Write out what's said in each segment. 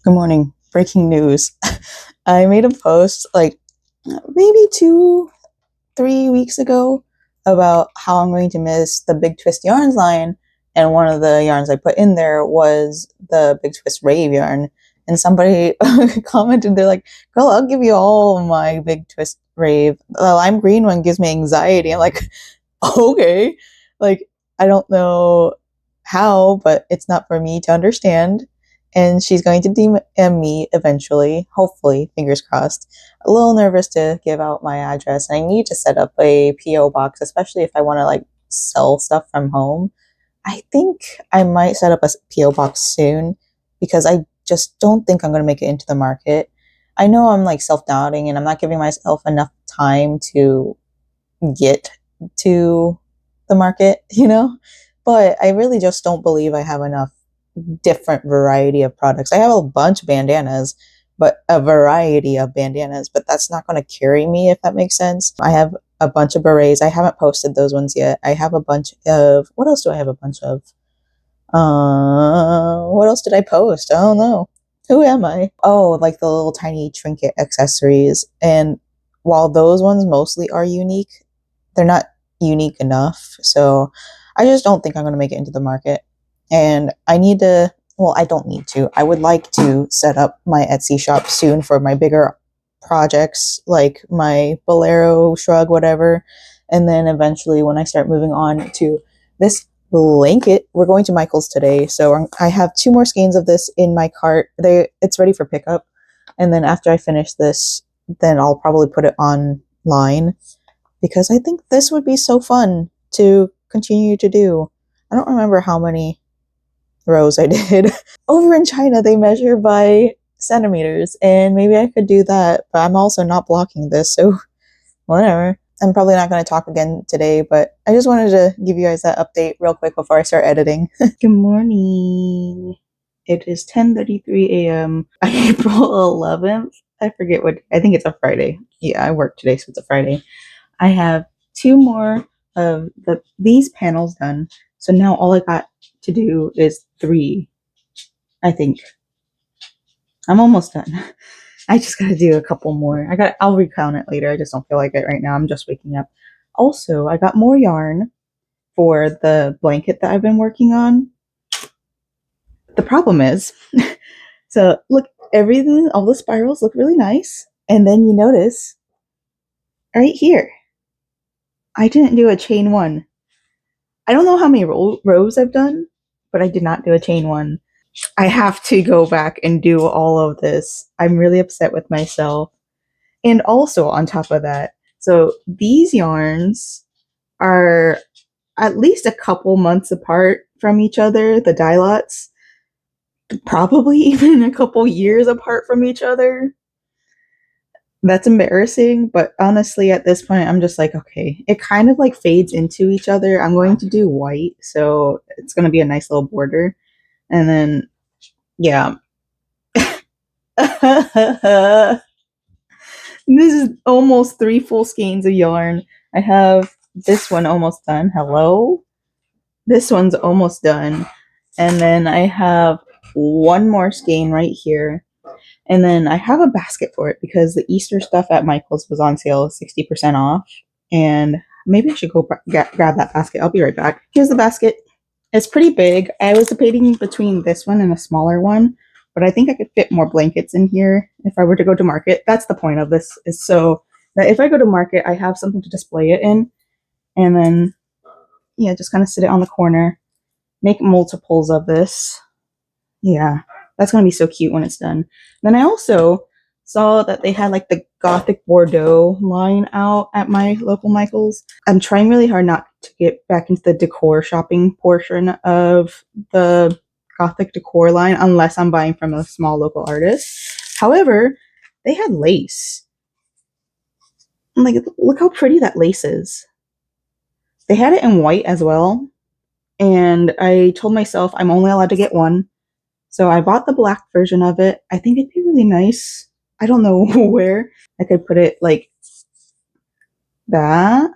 Good morning. Breaking news. I made a post like maybe 3 weeks ago about how I'm going to miss the Big Twist yarns line. And one of the yarns I put in there was the Big Twist rave yarn. And somebody commented, they're like, girl, I'll give you all my Big Twist rave. The lime green one gives me anxiety. I'm like, okay. Like, I don't know how, but it's not for me to understand. And she's going to DM me eventually, hopefully, fingers crossed. A little nervous to give out my address, and I need to set up a PO box, especially if I want to like sell stuff from home. I think I might set up a PO box soon because I just don't think I'm going to make it into the market. I know I'm like self-doubting and I'm not giving myself enough time to get to the market, But I really just don't believe I have enough different variety of products. I have a bunch of bandanas, but a variety of bandanas, but that's not going to carry me if that makes sense. I have a bunch of berets. I haven't posted those ones yet. I have a bunch of, what else do I have a bunch of? What else did I post? I don't know. Who am I? Oh, like the little tiny trinket accessories. And while those ones mostly are unique, they're not unique enough. So I just don't think I'm going to make it into the market. And I need to, well, I don't need to. I would like to set up my Etsy shop soon for my bigger projects, like my Bolero shrug, whatever. And then eventually, when I start moving on to this blanket, we're going to Michael's today. So I have 2 more skeins of this in my cart. It's ready for pickup. And then after I finish this, then I'll probably put it online because I think this would be so fun to continue to do. I don't remember how many rows I did. Over in China, they measure by centimeters, and maybe I could do that, but I'm also not blocking this, so whatever. I'm probably not going to talk again today, but I just wanted to give you guys that update real quick before I start editing. Good morning. It is 10:33 a.m. April 11th. I forget I think it's a Friday. Yeah, I work today, so it's a Friday. I have 2 more of these panels done. So now all I got to do is 3, I think. I'm almost done. I just gotta do a couple more. I'll recount it later. I just don't feel like it right now. I'm just waking up. Also, I got more yarn for the blanket that I've been working on. The problem is, so look, everything, all the spirals look really nice. And then you notice right here, I didn't do a chain 1. I don't know how many rows I've done, but I did not do a chain 1. I have to go back and do all of this. I'm really upset with myself. And also on top of that, so these yarns are at least a couple months apart from each other, the dye lots, probably even a couple years apart from each other. That's embarrassing, but honestly at this point I'm just like, okay, it kind of like fades into each other. I'm going to do white, so it's going to be a nice little border. And then yeah. This is almost 3 full skeins of yarn. I have this one almost done. Hello? This one's almost done. And then I have 1 more skein right here. And then I have a basket for it because the Easter stuff at Michael's was on sale 60% off. And maybe I should go grab that basket. I'll be right back. Here's the basket. It's pretty big. I was debating between this one and a smaller one, but I think I could fit more blankets in here if I were to go to market. That's the point of this, is so that if I go to market, I have something to display it in. And then, yeah, just kind of sit it on the corner. Make multiples of this. Yeah, that's going to be so cute when it's done. Then I also saw that they had like the Gothic Bordeaux line out at my local Michael's. I'm trying really hard not to get back into the decor shopping portion of the Gothic decor line unless I'm buying from a small local artist. However, they had lace. I'm like, look how pretty that lace is. They had it in white as well. And I told myself I'm only allowed to get 1. So I bought the black version of it. I think it'd be really nice. I don't know where. I could put it like that.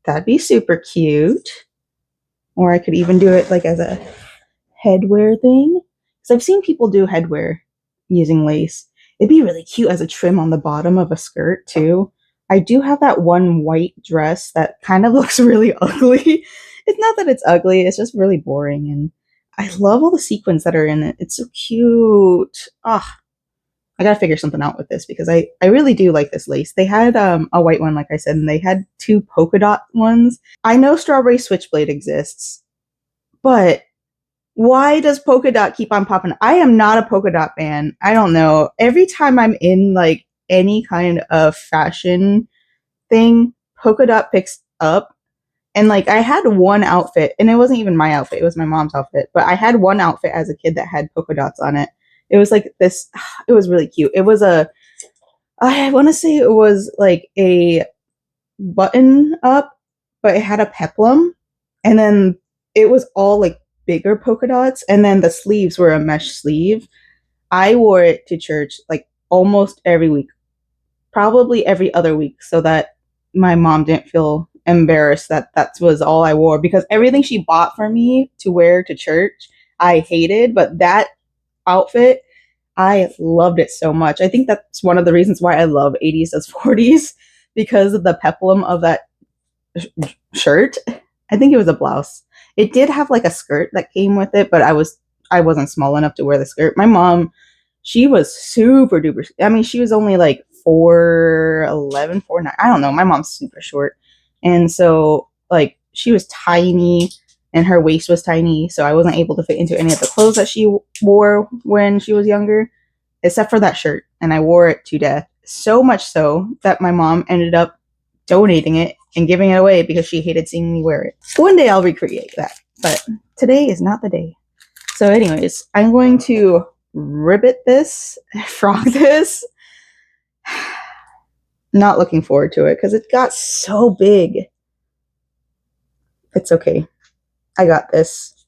That'd be super cute. Or I could even do it like as a headwear thing. Because I've seen people do headwear using lace. It'd be really cute as a trim on the bottom of a skirt too. I do have that one white dress that kind of looks really ugly. It's not that it's ugly, it's just really boring, and I love all the sequins that are in it. It's so cute. Ah, I gotta figure something out with this because I really do like this lace. They had a white one, like I said, and they had two polka dot ones. I know strawberry switchblade exists, but why does polka dot keep on popping? I am not a polka dot fan. I don't know. Every time I'm in like any kind of fashion thing, polka dot picks up. And like I had one outfit, and it wasn't even my outfit, it was my mom's outfit, but I had one outfit as a kid that had polka dots on it. It was like this, it was really cute. It was I want to say it was like a button up, but it had a peplum, and then it was all like bigger polka dots, and then the sleeves were a mesh sleeve. I wore it to church like almost every week, probably every other week, so that my mom didn't feel embarrassed that that was all I wore, because everything she bought for me to wear to church I hated, but that outfit I loved it so much. I think that's one of the reasons why I love 80s as 40s, because of the peplum of that shirt. I think it was a blouse. It did have like a skirt that came with it, but I wasn't small enough to wear the skirt. My mom, she was super duper. I mean, she was only like 4'11", 4'9". I don't know. My mom's super short, and so like she was tiny, and her waist was tiny, so I wasn't able to fit into any of the clothes that she wore when she was younger, except for that shirt, and I wore it to death. So much so that my mom ended up donating it and giving it away because she hated seeing me wear it. One day I'll recreate that, but today is not the day. So anyways, I'm going to ribbit this, frog this. Not looking forward to it because it got so big. It's okay. I got this.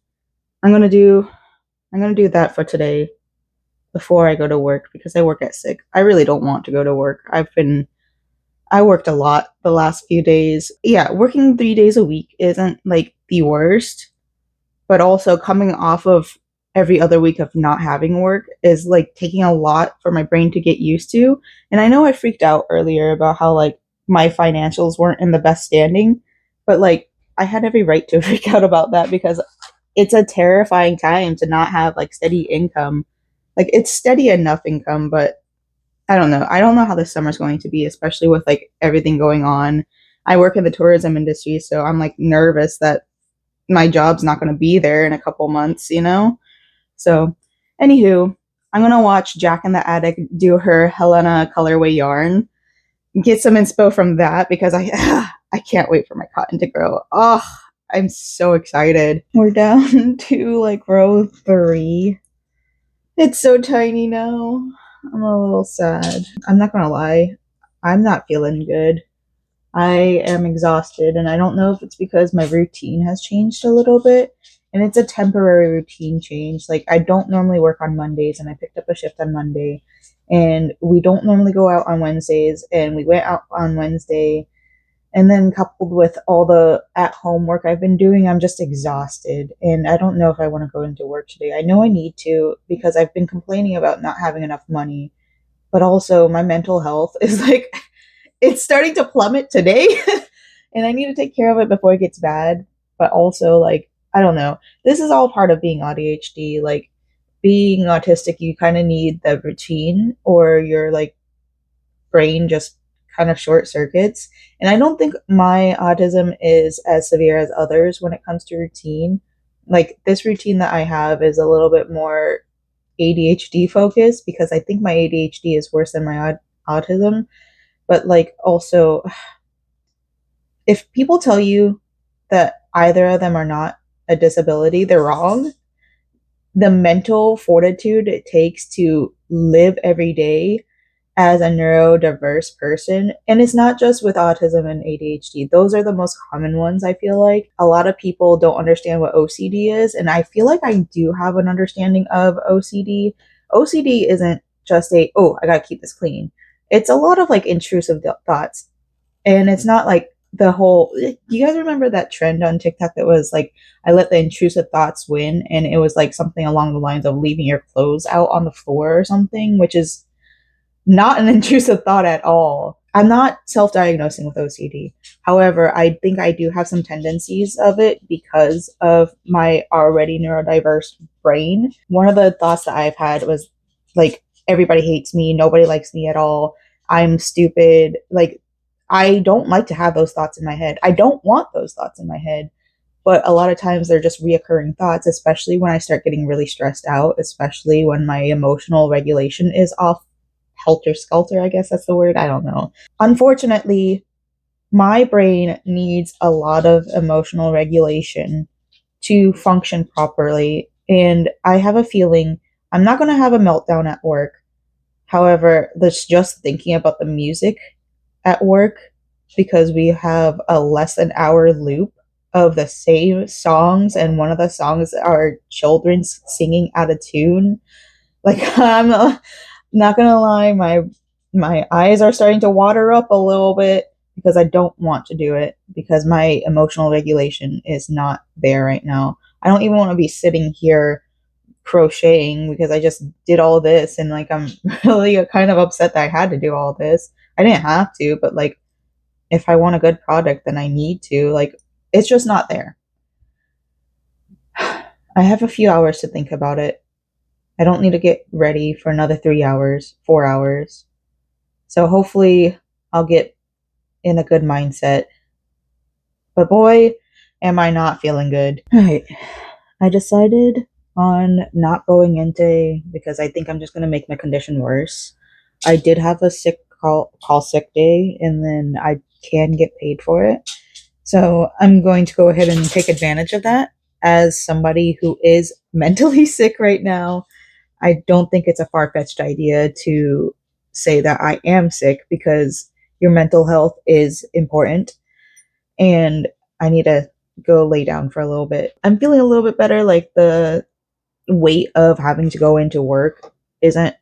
I'm gonna do that for today before I go to work because I work at 6. I really don't want to go to work. I worked a lot the last few days. Yeah, working 3 days a week isn't like the worst, but also coming off of every other week of not having work is like taking a lot for my brain to get used to. And I know I freaked out earlier about how like my financials weren't in the best standing, but like I had every right to freak out about that because it's a terrifying time to not have like steady income. Like it's steady enough income, but I don't know. I don't know how this summer's going to be, especially with like everything going on. I work in the tourism industry, so I'm like nervous that my job's not going to be there in a couple months, you know? So, anywho, I'm going to watch Jack in the Attic do her Helena colorway yarn, get some inspo from that because I can't wait for my cotton to grow. Oh, I'm so excited. We're down to like row 3. It's so tiny now. I'm a little sad. I'm not gonna lie. I'm not feeling good. I am exhausted, and I don't know if it's because my routine has changed a little bit. And it's a temporary routine change. Like, I don't normally work on Mondays, and I picked up a shift on Monday. And we don't normally go out on Wednesdays, and we went out on Wednesday. And then, coupled with all the at home work I've been doing, I'm just exhausted. And I don't know if I want to go into work today. I know I need to because I've been complaining about not having enough money. But also, my mental health is like, it's starting to plummet today. And I need to take care of it before it gets bad. But also, like, I don't know. This is all part of being AuDHD. Like, being autistic, you kind of need the routine, or your like brain just kind of short circuits. And I don't think my autism is as severe as others when it comes to routine. Like, this routine that I have is a little bit more ADHD focused because I think my ADHD is worse than my autism. But like, also, if people tell you that either of them are not a disability, they're wrong. The mental fortitude it takes to live every day as a neurodiverse person, and it's not just with autism and ADHD, those are the most common ones. I feel like a lot of people don't understand what OCD is, and I feel like I do have an understanding of OCD isn't just a, oh, I gotta keep this clean. It's a lot of like intrusive thoughts, and it's not like the whole, you guys remember that trend on TikTok that was like, I let the intrusive thoughts win, and it was like something along the lines of leaving your clothes out on the floor or something, which is not an intrusive thought at all. I'm not self diagnosing with OCD. However, I think I do have some tendencies of it because of my already neurodiverse brain. One of the thoughts that I've had was like, everybody hates me, nobody likes me at all, I'm stupid. Like, I don't like to have those thoughts in my head. I don't want those thoughts in my head. But a lot of times they're just reoccurring thoughts, especially when I start getting really stressed out, especially when my emotional regulation is off helter skelter, I guess that's the word. I don't know. Unfortunately, my brain needs a lot of emotional regulation to function properly. And I have a feeling I'm not going to have a meltdown at work. However, that's just thinking about the music at work, because we have a less than hour loop of the same songs, and one of the songs are children singing out of tune. Like, I'm not gonna lie, my eyes are starting to water up a little bit because I don't want to do it, because my emotional regulation is not there right now. I don't even want to be sitting here crocheting because I just did all this, and like I'm really kind of upset that I had to do all this. I didn't have to, but like, if I want a good product, then I need to. Like, it's just not there. I have a few hours to think about it. I don't need to get ready for another 3 hours, 4 hours. So hopefully I'll get in a good mindset. But boy, am I not feeling good. All right. I decided on not going in today because I think I'm just going to make my condition worse. I did have a sick call sick day, and then I can get paid for it. So I'm going to go ahead and take advantage of that. As somebody who is mentally sick right now, I don't think it's a far fetched idea to say that I am sick, because your mental health is important, and I need to go lay down for a little bit. I'm feeling a little bit better. Like, the weight of having to go into work isn't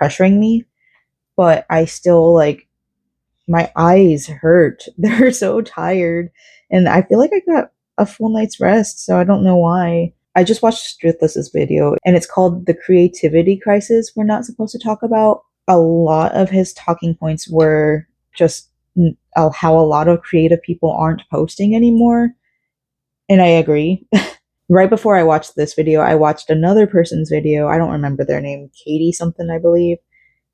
pressuring me, but I still, like, my eyes hurt. They're so tired, and I feel like I got a full night's rest, so I don't know why. I just watched Struthless's video, and it's called The Creativity Crisis We're Not Supposed to Talk About. A lot of his talking points were just how a lot of creative people aren't posting anymore, and I agree. Right before I watched this video, I watched another person's video. I don't remember their name, Katie something, I believe.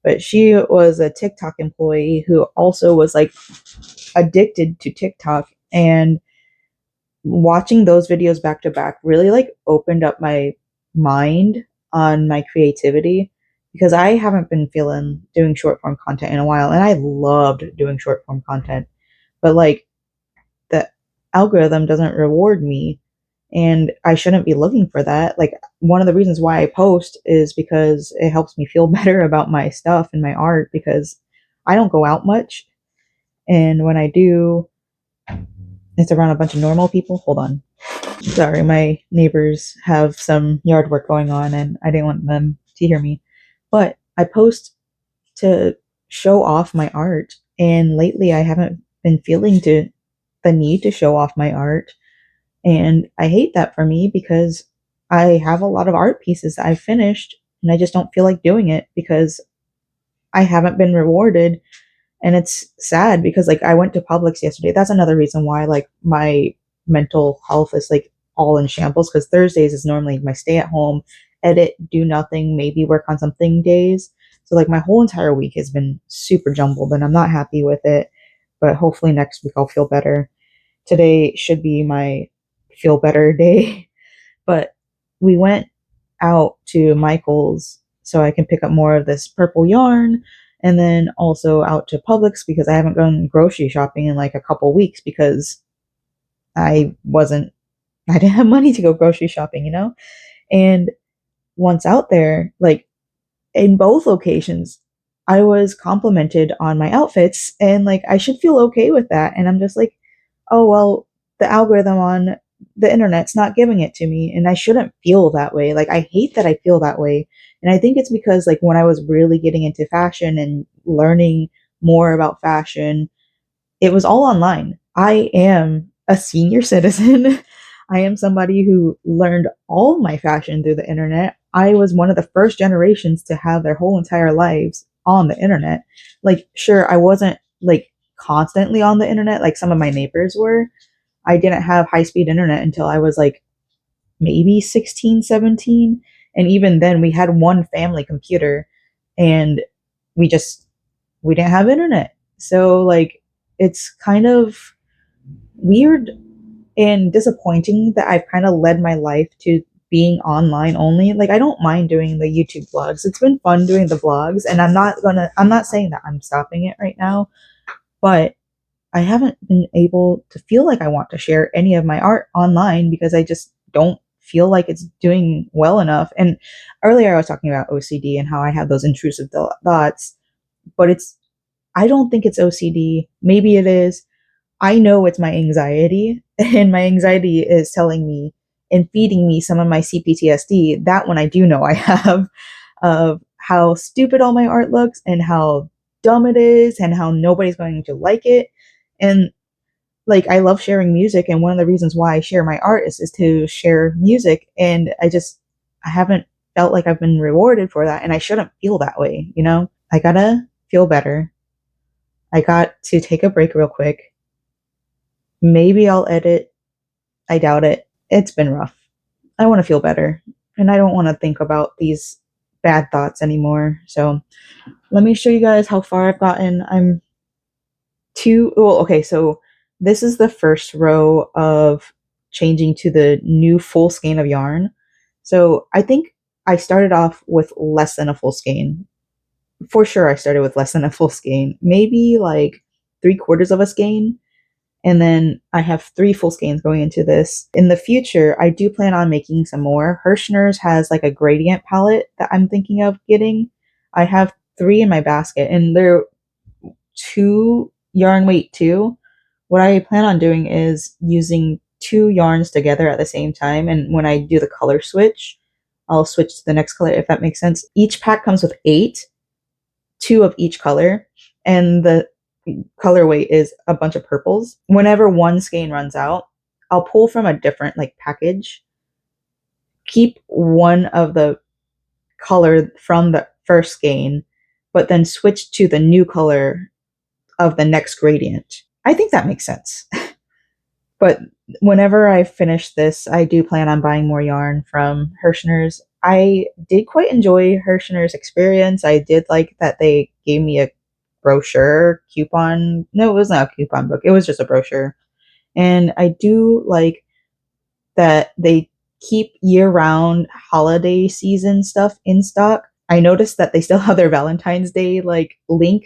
But she was a TikTok employee who also was like addicted to TikTok, and watching those videos back to back really like opened up my mind on my creativity, because I haven't been feeling doing short form content in a while, and I loved doing short form content, but like, the algorithm doesn't reward me, and I shouldn't be looking for that. Like, one of the reasons why I post is because it helps me feel better about my stuff and my art, because I don't go out much, and when I do, it's around a bunch of normal people. Hold on. Sorry, my neighbors have some yard work going on, and I didn't want them to hear me. But I post to show off my art, and lately I haven't been feeling the need to show off my art, and I hate that for me, because I have a lot of art pieces that I finished, and I just don't feel like doing it because I haven't been rewarded. And it's sad because like, I went to Publix yesterday. That's another reason why like my mental health is like all in shambles, because Thursdays is normally my stay at home, edit, do nothing, maybe work on something days. So like, my whole entire week has been super jumbled, and I'm not happy with it. But hopefully next week I'll feel better. Today should be my feel better day. But we went out to Michael's so I can pick up more of this purple yarn, and then also out to Publix because I haven't gone grocery shopping in like a couple weeks, because I didn't have money to go grocery shopping, you know? And once out there, like, in both locations, I was complimented on my outfits, and like, I should feel okay with that. And I'm just like, oh, well, the algorithm on the internet's not giving it to me, and I shouldn't feel that way. Like, I hate that I feel that way. And I think it's because like, when I was really getting into fashion and learning more about fashion, it was all online. I am a senior citizen. I am somebody who learned all my fashion through the internet. I was one of the first generations to have their whole entire lives on the internet. Like, sure, I wasn't like constantly on the internet like some of my neighbors were. I didn't have high speed internet until I was like maybe 16, 17. And even then, we had one family computer and we just, we didn't have internet. So, like, it's kind of weird and disappointing that I've kind of led my life to being online only. Like, I don't mind doing the YouTube vlogs. It's been fun doing the vlogs, and I'm not saying that I'm stopping it right now, but I haven't been able to feel like I want to share any of my art online because I just don't feel like it's doing well enough. And earlier I was talking about OCD and how I have those intrusive thoughts, but I don't think it's OCD. Maybe it is. I know it's my anxiety, and my anxiety is telling me and feeding me some of my CPTSD. That one I do know I have, of how stupid all my art looks and how dumb it is and how nobody's going to like it. And like, I love sharing music, and one of the reasons why I share my art is to share music. And I haven't felt like I've been rewarded for that, and I shouldn't feel that way, you know? I gotta feel better. I got to take a break real quick. Maybe I'll edit. I doubt it. It's been rough. I want to feel better, and I don't want to think about these bad thoughts anymore. So let me show you guys how far I've gotten. Well, okay, so this is the first row of changing to the new full skein of yarn. So I think I started off with less than a full skein. For sure, I started with less than a full skein, maybe like 3/4 of a skein. And then I have 3 full skeins going into this. In the future, I do plan on making some more. Hirschner's has like a gradient palette that I'm thinking of getting. I have 3 in my basket, and they're 2 yarn weight too. What I plan on doing is using 2 yarns together at the same time, and when I do the color switch, I'll switch to the next color, if that makes sense. Each pack comes with 8, 2 of each color, and the color weight is a bunch of purples. Whenever one skein runs out, I'll pull from a different like package, keep one of the color from the first skein, but then switch to the new color of the next gradient. I think that makes sense. But whenever I finish this, I do plan on buying more yarn from Hirschner's. I did quite enjoy Hirschner's experience. I did like that they gave me a brochure coupon. No, it was not a coupon book. It was just a brochure. And I do like that they keep year-round holiday season stuff in stock. I noticed that they still have their Valentine's Day like link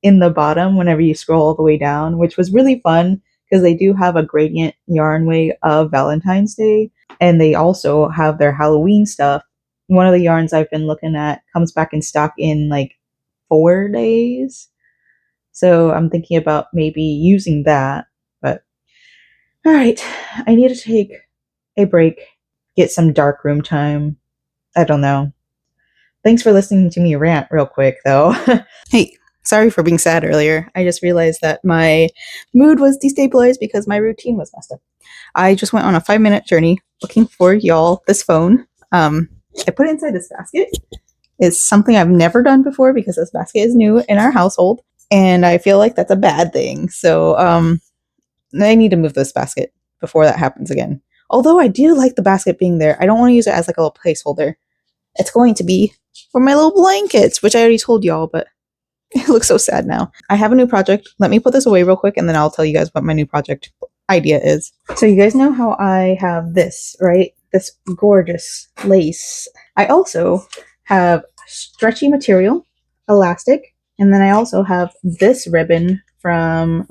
in the bottom whenever you scroll all the way down, which was really fun because they do have a gradient yarn way of Valentine's Day, and they also have their Halloween stuff. One of the yarns I've been looking at comes back in stock in like 4 days. So I'm thinking about maybe using that. But all right, I need to take a break, get some dark room time. I don't know. Thanks for listening to me rant real quick, though. Hey, sorry for being sad earlier. I just realized that my mood was destabilized because my routine was messed up. I just went on a 5-minute journey looking for y'all this phone. I put it inside this basket. It's something I've never done before because this basket is new in our household, and I feel like that's a bad thing. So I need to move this basket before that happens again. Although I do like the basket being there, I don't want to use it as like a little placeholder. It's going to be for my little blankets, which I already told y'all, but it looks so sad now. I have a new project. Let me put this away real quick, and then I'll tell you guys what my new project idea is. So you guys know how I have this, right? This gorgeous lace. I also have stretchy material, elastic, and then I also have this ribbon from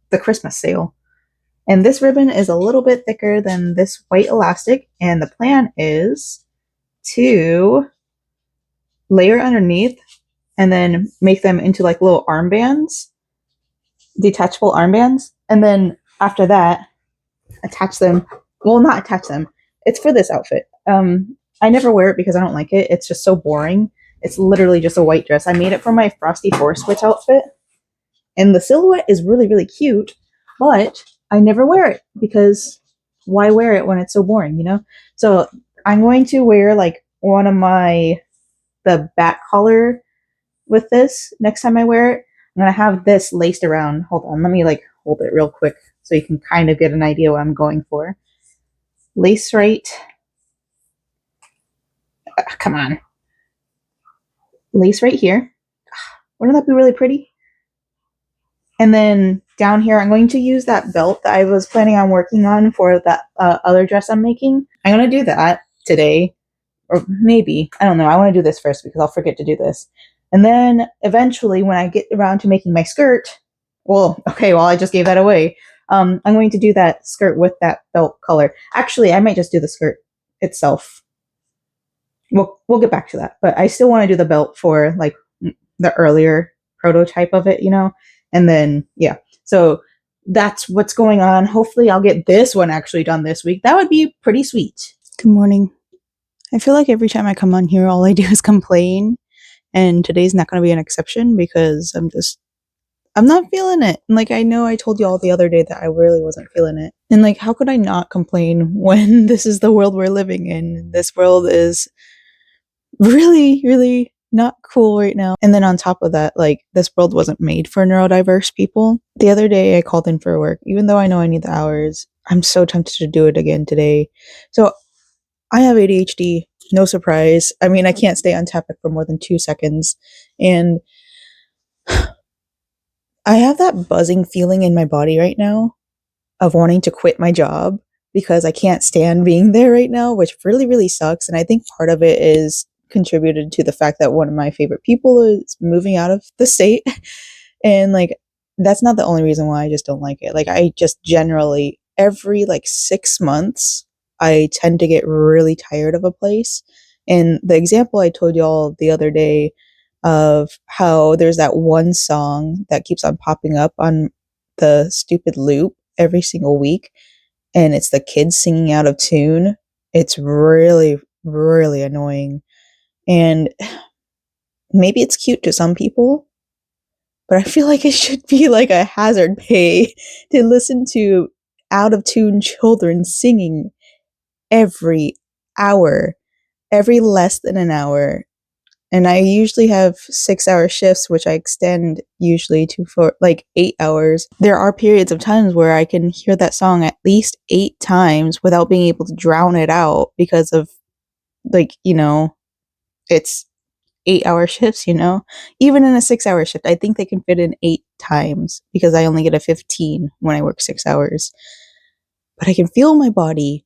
the Christmas sale. And this ribbon is a little bit thicker than this white elastic, and the plan is to layer underneath and then make them into like little armbands, detachable armbands, and then after that, attach them. Well, not attach them. It's for this outfit. I never wear it because I don't like it. It's just so boring. It's literally just a white dress. I made it for my Frosty Forest Witch outfit. And the silhouette is really, really cute, but I never wear it because why wear it when it's so boring, you know? So I'm going to wear like one of the back collar with this next time I wear it. I'm going to have this laced around. Hold on, let me like hold it real quick so you can kind of get an idea what I'm going for. Lace right. Come on. Lace right here. Wouldn't that be really pretty? And then down here, I'm going to use that belt that I was planning on working on for that other dress I'm making. I'm going to do that today, or maybe. I don't know. I want to do this first because I'll forget to do this. And then eventually, when I get around to making my skirt, I just gave that away. I'm going to do that skirt with that belt color. Actually, I might just do the skirt itself. We'll get back to that. But I still want to do the belt for like the earlier prototype of it, you know? And then, yeah. So that's what's going on. Hopefully, I'll get this one actually done this week. That would be pretty sweet. Good morning. I feel like every time I come on here, all I do is complain. And today's not going to be an exception because I'm not feeling it. And like, I know I told you all the other day that I really wasn't feeling it. And like, how could I not complain when this is the world we're living in? This world is really, really not cool right now. And then on top of that, like, this world wasn't made for neurodiverse people. The other day I called in for work, even though I know I need the hours. I'm so tempted to do it again today. So I have ADHD, no surprise. I mean, I can't stay on topic for more than 2 seconds. And I have that buzzing feeling in my body right now of wanting to quit my job because I can't stand being there right now, which really, really sucks. And I think part of it is contributed to the fact that one of my favorite people is moving out of the state. And like, that's not the only reason why I just don't like it. Like, I just generally, every like 6 months, I tend to get really tired of a place. And the example I told y'all the other day of how there's that one song that keeps on popping up on the stupid loop every single week, and it's the kids singing out of tune. It's really, really annoying. And maybe it's cute to some people, but I feel like it should be like a hazard pay to listen to out of tune children singing every hour, every less than an hour. And I usually have 6-hour shifts, which I extend usually to for like 8 hours. There are periods of times where I can hear that song at least 8 times without being able to drown it out because of, like, you know, it's 8-hour shifts, you know? Even in a 6-hour shift, I think they can fit in 8 times because I only get a 15 when I work 6 hours. But I can feel my body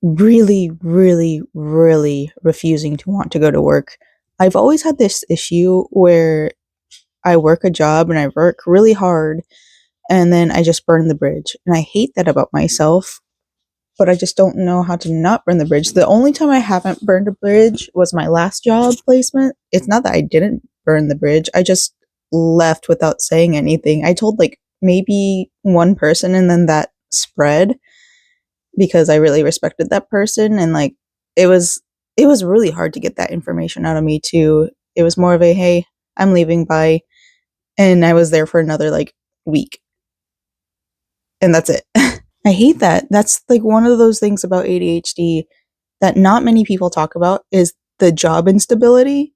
really, really, really refusing to want to go to work. I've always had this issue where I work a job and I work really hard and then I just burn the bridge. And I hate that about myself, but I just don't know how to not burn the bridge. The only time I haven't burned a bridge was my last job placement. It's not that I didn't burn the bridge, I just left without saying anything. I told like maybe one person and then that spread because I really respected that person, and like it was really hard to get that information out of me too. It was more of a, hey, I'm leaving, bye. And I was there for another like week. And that's it. I hate that. That's like one of those things about ADHD that not many people talk about is the job instability.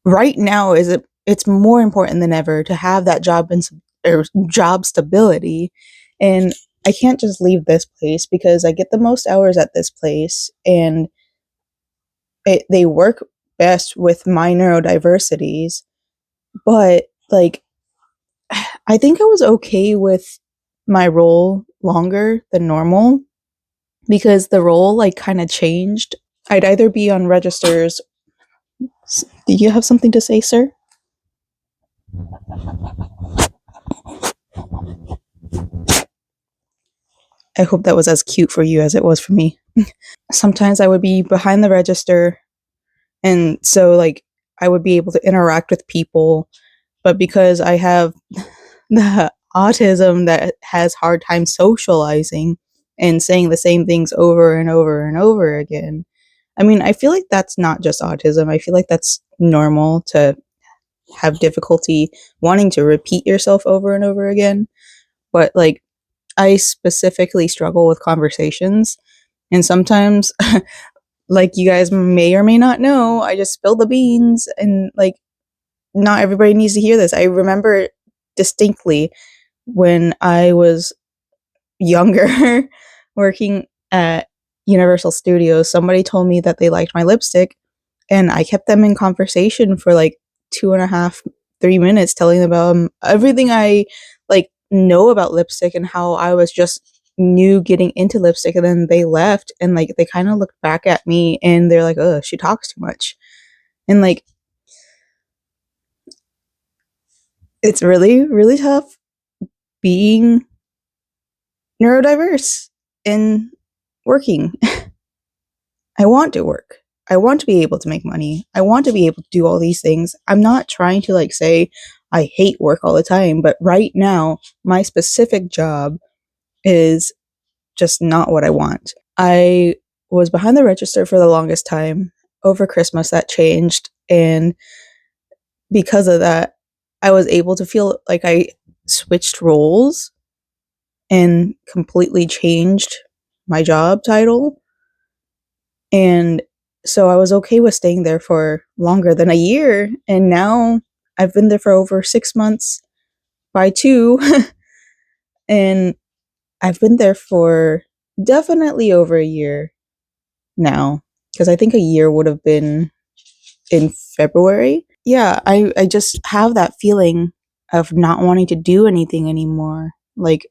Right now it's more important than ever to have that job stability. And I can't just leave this place because I get the most hours at this place and they work best with my neurodiversities. But like, I think I was okay with my role longer than normal because the role like kind of changed. I'd either be on registers. Do you have something to say, sir? I hope that was as cute for you as it was for me. Sometimes I would be behind the register, and so like I would be able to interact with people, but because I have the autism that has hard time socializing and saying the same things over and over and over again. I mean, I feel like that's not just autism. I feel like that's normal to have difficulty wanting to repeat yourself over and over again. But like, I specifically struggle with conversations. And sometimes, like you guys may or may not know, I just spill the beans, and like, not everybody needs to hear this. I remember distinctly when I was younger working at Universal Studios, somebody told me that they liked my lipstick, and I kept them in conversation for like 2.5, 3 minutes, telling them about everything I like know about lipstick and how I was just new getting into lipstick. And then they left, and like they kind of looked back at me and they're like, "Oh, she talks too much." And like, it's really, really tough being neurodiverse and working. I want to work. I want to be able to make money. I want to be able to do all these things. I'm not trying to like say I hate work all the time, but right now, my specific job is just not what I want. I was behind the register for the longest time. Over Christmas, that changed. And because of that, I was able to feel like I switched roles and completely changed my job title. And so I was okay with staying there for longer than a year. And now I've been there for over 6 months by two. And I've been there for definitely over a year now. Because I think a year would have been in February. Yeah, I just have that feeling of not wanting to do anything anymore. Like,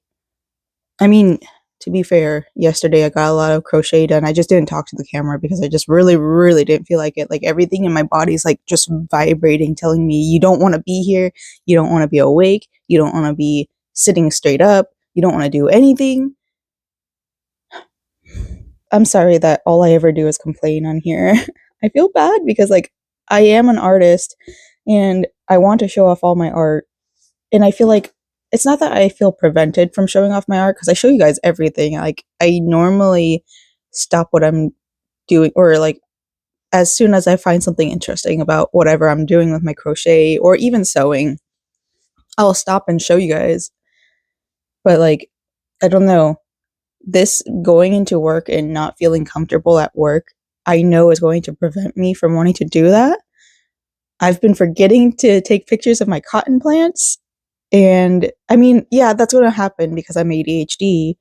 I mean, to be fair, yesterday I got a lot of crochet done. I just didn't talk to the camera because I just really, really didn't feel like it. Like everything in my body's like just vibrating, telling me you don't want to be here. You don't want to be awake. You don't want to be sitting straight up. You don't want to do anything. I'm sorry that all I ever do is complain on here. I feel bad because like I am an artist and I want to show off all my art. And I feel like it's not that I feel prevented from showing off my art because I show you guys everything. Like I normally stop what I'm doing, or like as soon as I find something interesting about whatever I'm doing with my crochet or even sewing, I'll stop and show you guys. But like, I don't know, this going into work and not feeling comfortable at work, I know is going to prevent me from wanting to do that. I've been forgetting to take pictures of my cotton plants. And I mean, yeah, that's going to happen because I'm ADHD.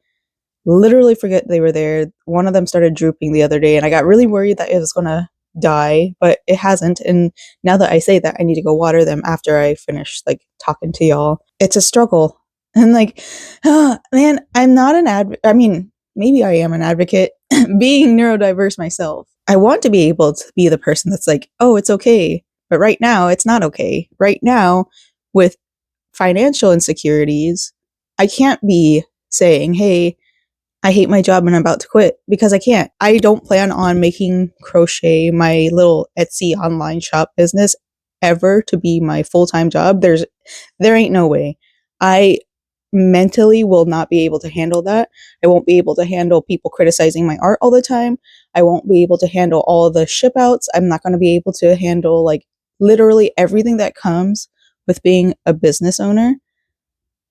Literally forget they were there. One of them started drooping the other day, and I got really worried that it was going to die, but it hasn't. And now that I say that, I need to go water them after I finish like talking to y'all. It's a struggle. And like, oh, man, I'm not an I mean, maybe I am an advocate being neurodiverse myself. I want to be able to be the person that's like, oh, it's okay. But right now, it's not okay. Right now, with financial insecurities, I can't be saying, hey, I hate my job and I'm about to quit, because I can't. I don't plan on making crochet my little Etsy online shop business ever to be my full-time job. There ain't no way. I mentally will not be able to handle that. I won't be able to handle people criticizing my art all the time. I won't be able to handle all the ship outs. I'm not going to be able to handle like literally everything that comes with being a business owner.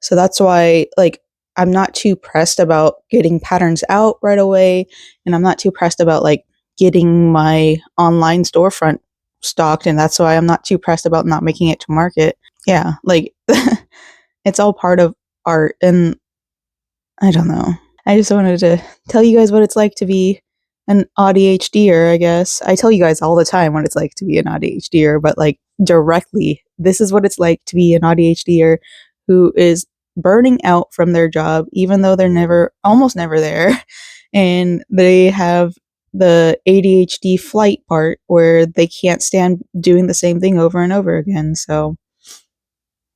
So that's why like I'm not too pressed about getting patterns out right away, and I'm not too pressed about like getting my online storefront stocked, and that's why I'm not too pressed about not making it to market. Yeah, like it's all part of art, and I don't know. I just wanted to tell you guys what it's like to be an AuDHDer, I guess. I tell you guys all the time what it's like to be an AuDHDer, but like directly, this is what it's like to be an AuDHDer who is burning out from their job, even though they're almost never there. And they have the ADHD flight part where they can't stand doing the same thing over and over again. So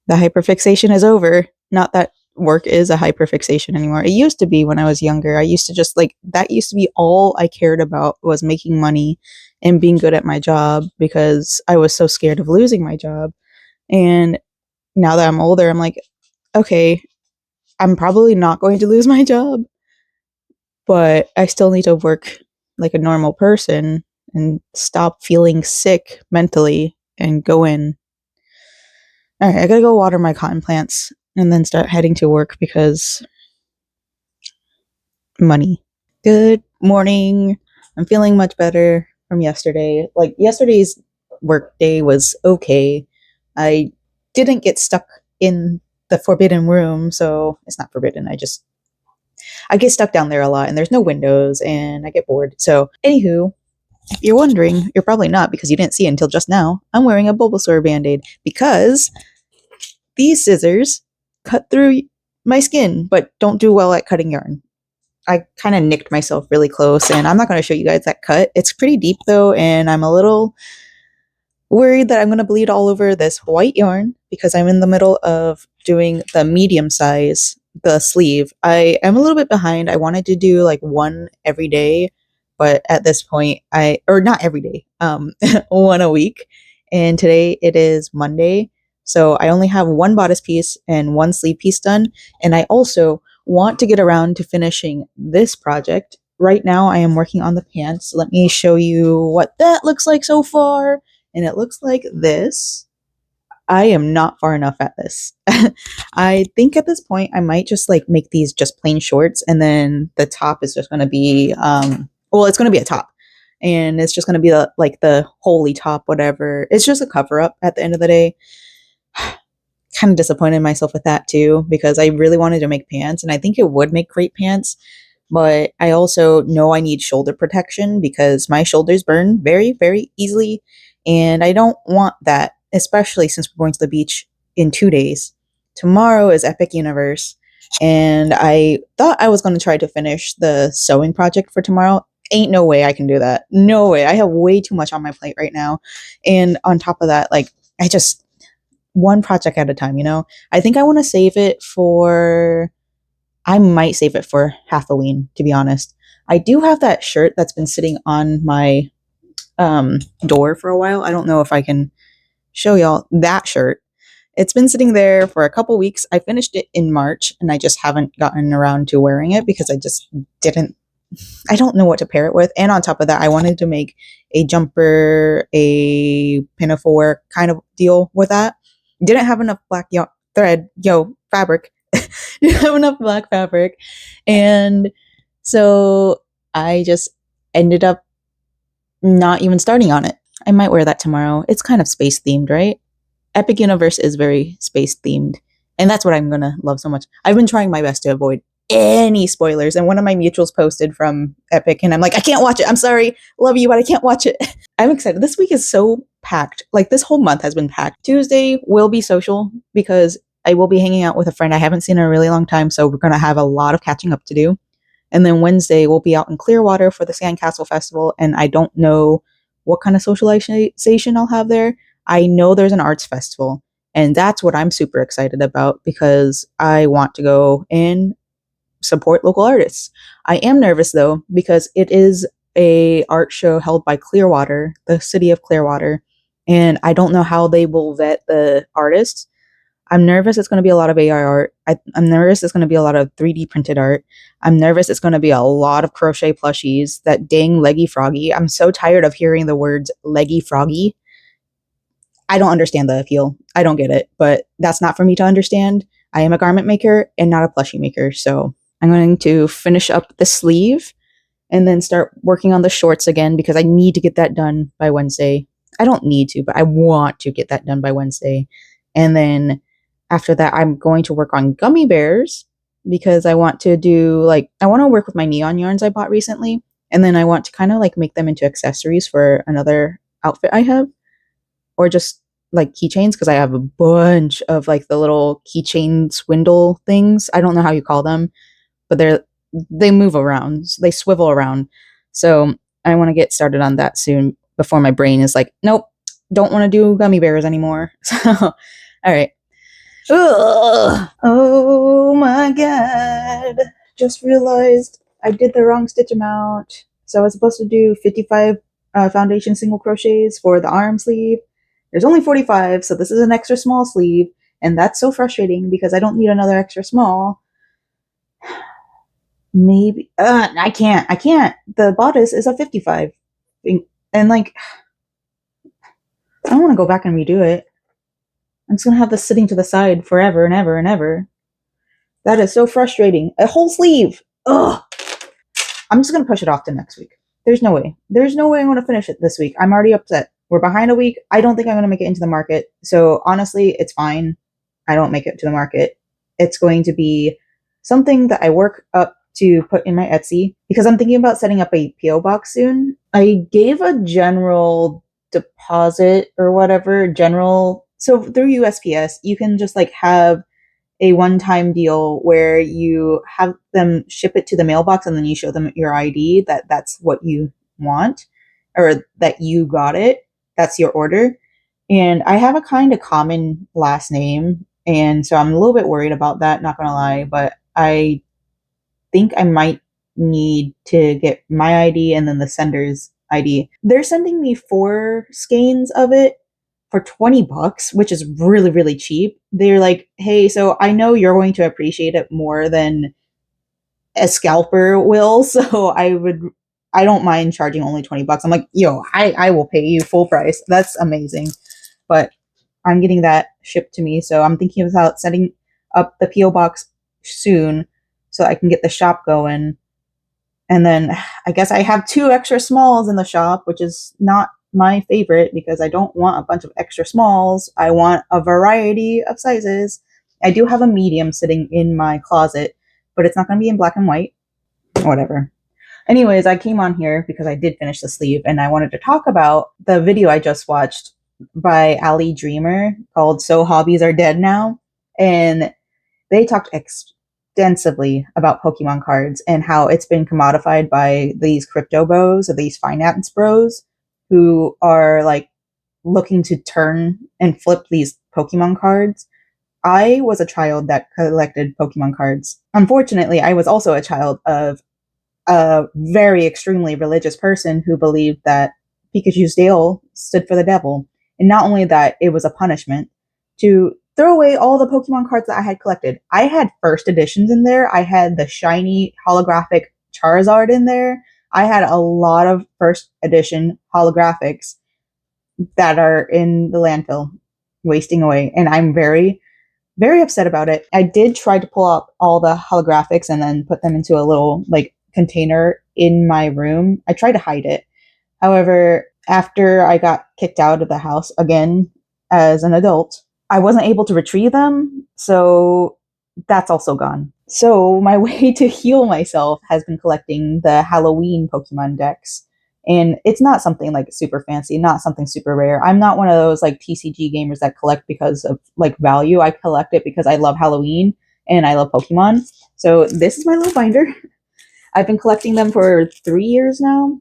the hyperfixation is over. Not that work is a hyperfixation anymore. It used to be when I was younger. I used to just like, that used to be all I cared about, was making money and being good at my job, because I was so scared of losing my job. And now that I'm older, I'm like, okay, I'm probably not going to lose my job, but I still need to work like a normal person and stop feeling sick mentally and go in. All right, I gotta go water my cotton plants and then start heading to work because money. Good morning. I'm feeling much better from yesterday. Like yesterday's work day was okay. I didn't get stuck in the forbidden room, so it's not forbidden. I get stuck down there a lot and there's no windows and I get bored. So, anywho, if you're wondering, you're probably not because you didn't see it until just now. I'm wearing a Bulbasaur band-aid because these scissors cut through my skin but don't do well at cutting yarn. I kind of nicked myself really close, and I'm not going to show you guys that cut. It's pretty deep though, and I'm a little worried that I'm going to bleed all over this white yarn because I'm in the middle of doing the medium size, the sleeve. I am a little bit behind. I wanted to do like one every day, but at this point, or not every day, one a week. And today it is Monday. So I only have one bodice piece and one sleeve piece done. And I also want to get around to finishing this project. Right now, I am working on the pants. Let me show you what that looks like so far. And it looks like this. I am not far enough at this. I think at this point I might just like make these just plain shorts, and then the top is just going to be well, it's going to be a top, and it's just going to be like the holy top, whatever. It's just a cover up at the end of the day. Kind of disappointed in myself with that too because I really wanted to make pants, and I think it would make great pants. But I also know I need shoulder protection because my shoulders burn very, very easily. And I don't want that, especially since we're going to the beach in 2 days. Tomorrow is Epic Universe. And I thought I was going to try to finish the sewing project for tomorrow. Ain't no way I can do that. No way. I have way too much on my plate right now. And on top of that, like, I just, one project at a time, you know? I think I want to save it for I might save it for Halloween, to be honest. I do have that shirt that's been sitting on my door for a while. I don't know if I can show y'all that shirt. It's been sitting there for a couple weeks. I finished it in March and I just haven't gotten around to wearing it because I just didn't, I don't know what to pair it with. And on top of that, I wanted to make a jumper, a pinafore kind of deal with that. Didn't have enough black fabric didn't have enough black fabric. And so I just ended up not even starting on it. I might wear that tomorrow. It's kind of space themed, right? Epic Universe is very space themed. And that's what I'm going to love so much. I've been trying my best to avoid any spoilers. And one of my mutuals posted from Epic, and I'm like, I can't watch it. I'm sorry. Love you, but I can't watch it. I'm excited. This week is so packed. Like, this whole month has been packed. Tuesday will be social because I will be hanging out with a friend I haven't seen in a really long time, so we're going to have a lot of catching up to do. And then Wednesday, we'll be out in Clearwater for the Sandcastle Festival, and I don't know what kind of socialization I'll have there. I know there's an arts festival, and that's what I'm super excited about because I want to go and support local artists. I am nervous, though, because it is a art show held by Clearwater, the city of Clearwater, and I don't know how they will vet the artists. I'm nervous it's going to be a lot of AI art. I'm nervous it's going to be a lot of 3D printed art. I'm nervous it's going to be a lot of crochet plushies. That dang leggy froggy. I'm so tired of hearing the words leggy froggy. I don't understand the appeal. I don't get it, but that's not for me to understand. I am a garment maker and not a plushie maker. So I'm going to finish up the sleeve and then start working on the shorts again because I need to get that done by Wednesday. I don't need to, but I want to get that done by Wednesday. And then after that, I'm going to work on gummy bears because I want to do I want to work with my neon yarns I bought recently. And then I want to kind of like make them into accessories for another outfit I have, or just like keychains because I have a bunch of like the little keychain swindle things. I don't know how you call them, but they move around, they swivel around. So I want to get started on that soon before my brain is like, nope, don't want to do gummy bears anymore. So, all right. Ugh. Oh my god. Just realized I did the wrong stitch amount. So I was supposed to do 55 foundation single crochets for the arm sleeve. There's only 45, so this is an extra small sleeve. And that's so frustrating because I don't need another extra small. Maybe I can't. The bodice is a 55, and like I don't want to go back and redo it. I'm just gonna have this sitting to the side forever and ever and ever. That is so frustrating. A whole sleeve. Ugh. I'm just gonna push it off to next week. There's no way. There's no way I'm gonna finish it this week. I'm already upset. We're behind a week. I don't think I'm gonna make it into the market. So honestly, it's fine. I don't make it to the market. It's going to be something that I work up to put in my Etsy because I'm thinking about setting up a PO box soon. I gave a general deposit or whatever, general. So through USPS, you can just like have a one-time deal where you have them ship it to the mailbox and then you show them your ID that that's what you want or that you got it. That's your order. And I have a kind of common last name. And so I'm a little bit worried about that, not going to lie. But I think I might need to get my ID and then the sender's ID. They're sending me 4 skeins of it for $20, which is really, really cheap. They're like, hey, so I know you're going to appreciate it more than a scalper will. So I don't mind charging only $20. I'm like, yo, I will pay you full price. That's amazing. But I'm getting that shipped to me. So I'm thinking about setting up the P.O. box soon so I can get the shop going. And then I guess I have 2 extra smalls in the shop, which is not my favorite because I don't want a bunch of extra smalls. I want a variety of sizes. I do have a medium sitting in my closet, but it's not going to be in black and white. Whatever. Anyways, I came on here because I did finish the sleeve and I wanted to talk about the video I just watched by Ali Dreamer called So Hobbies Are Dead Now. And they talked extensively about Pokemon cards and how it's been commodified by these crypto bros or these finance bros who are like looking to turn and flip these Pokemon cards. I was a child that collected Pokemon cards. Unfortunately, I was also a child of a very extremely religious person who believed that Pikachu's tail stood for the devil. And not only that, it was a punishment to throw away all the Pokemon cards that I had collected. I had first editions in there. I had the shiny holographic Charizard in there. I had a lot of first edition holographics that are in the landfill wasting away. And I'm very, very upset about it. I did try to pull out all the holographics and then put them into a little like container in my room. I tried to hide it. However, after I got kicked out of the house again as an adult, I wasn't able to retrieve them. So that's also gone. So my way to heal myself has been collecting the Halloween Pokemon decks. And it's not something like super fancy, not something super rare. I'm not one of those like TCG gamers that collect because of like value. I collect it because I love Halloween and I love Pokemon. So this is my little binder. I've been collecting them for 3 years now.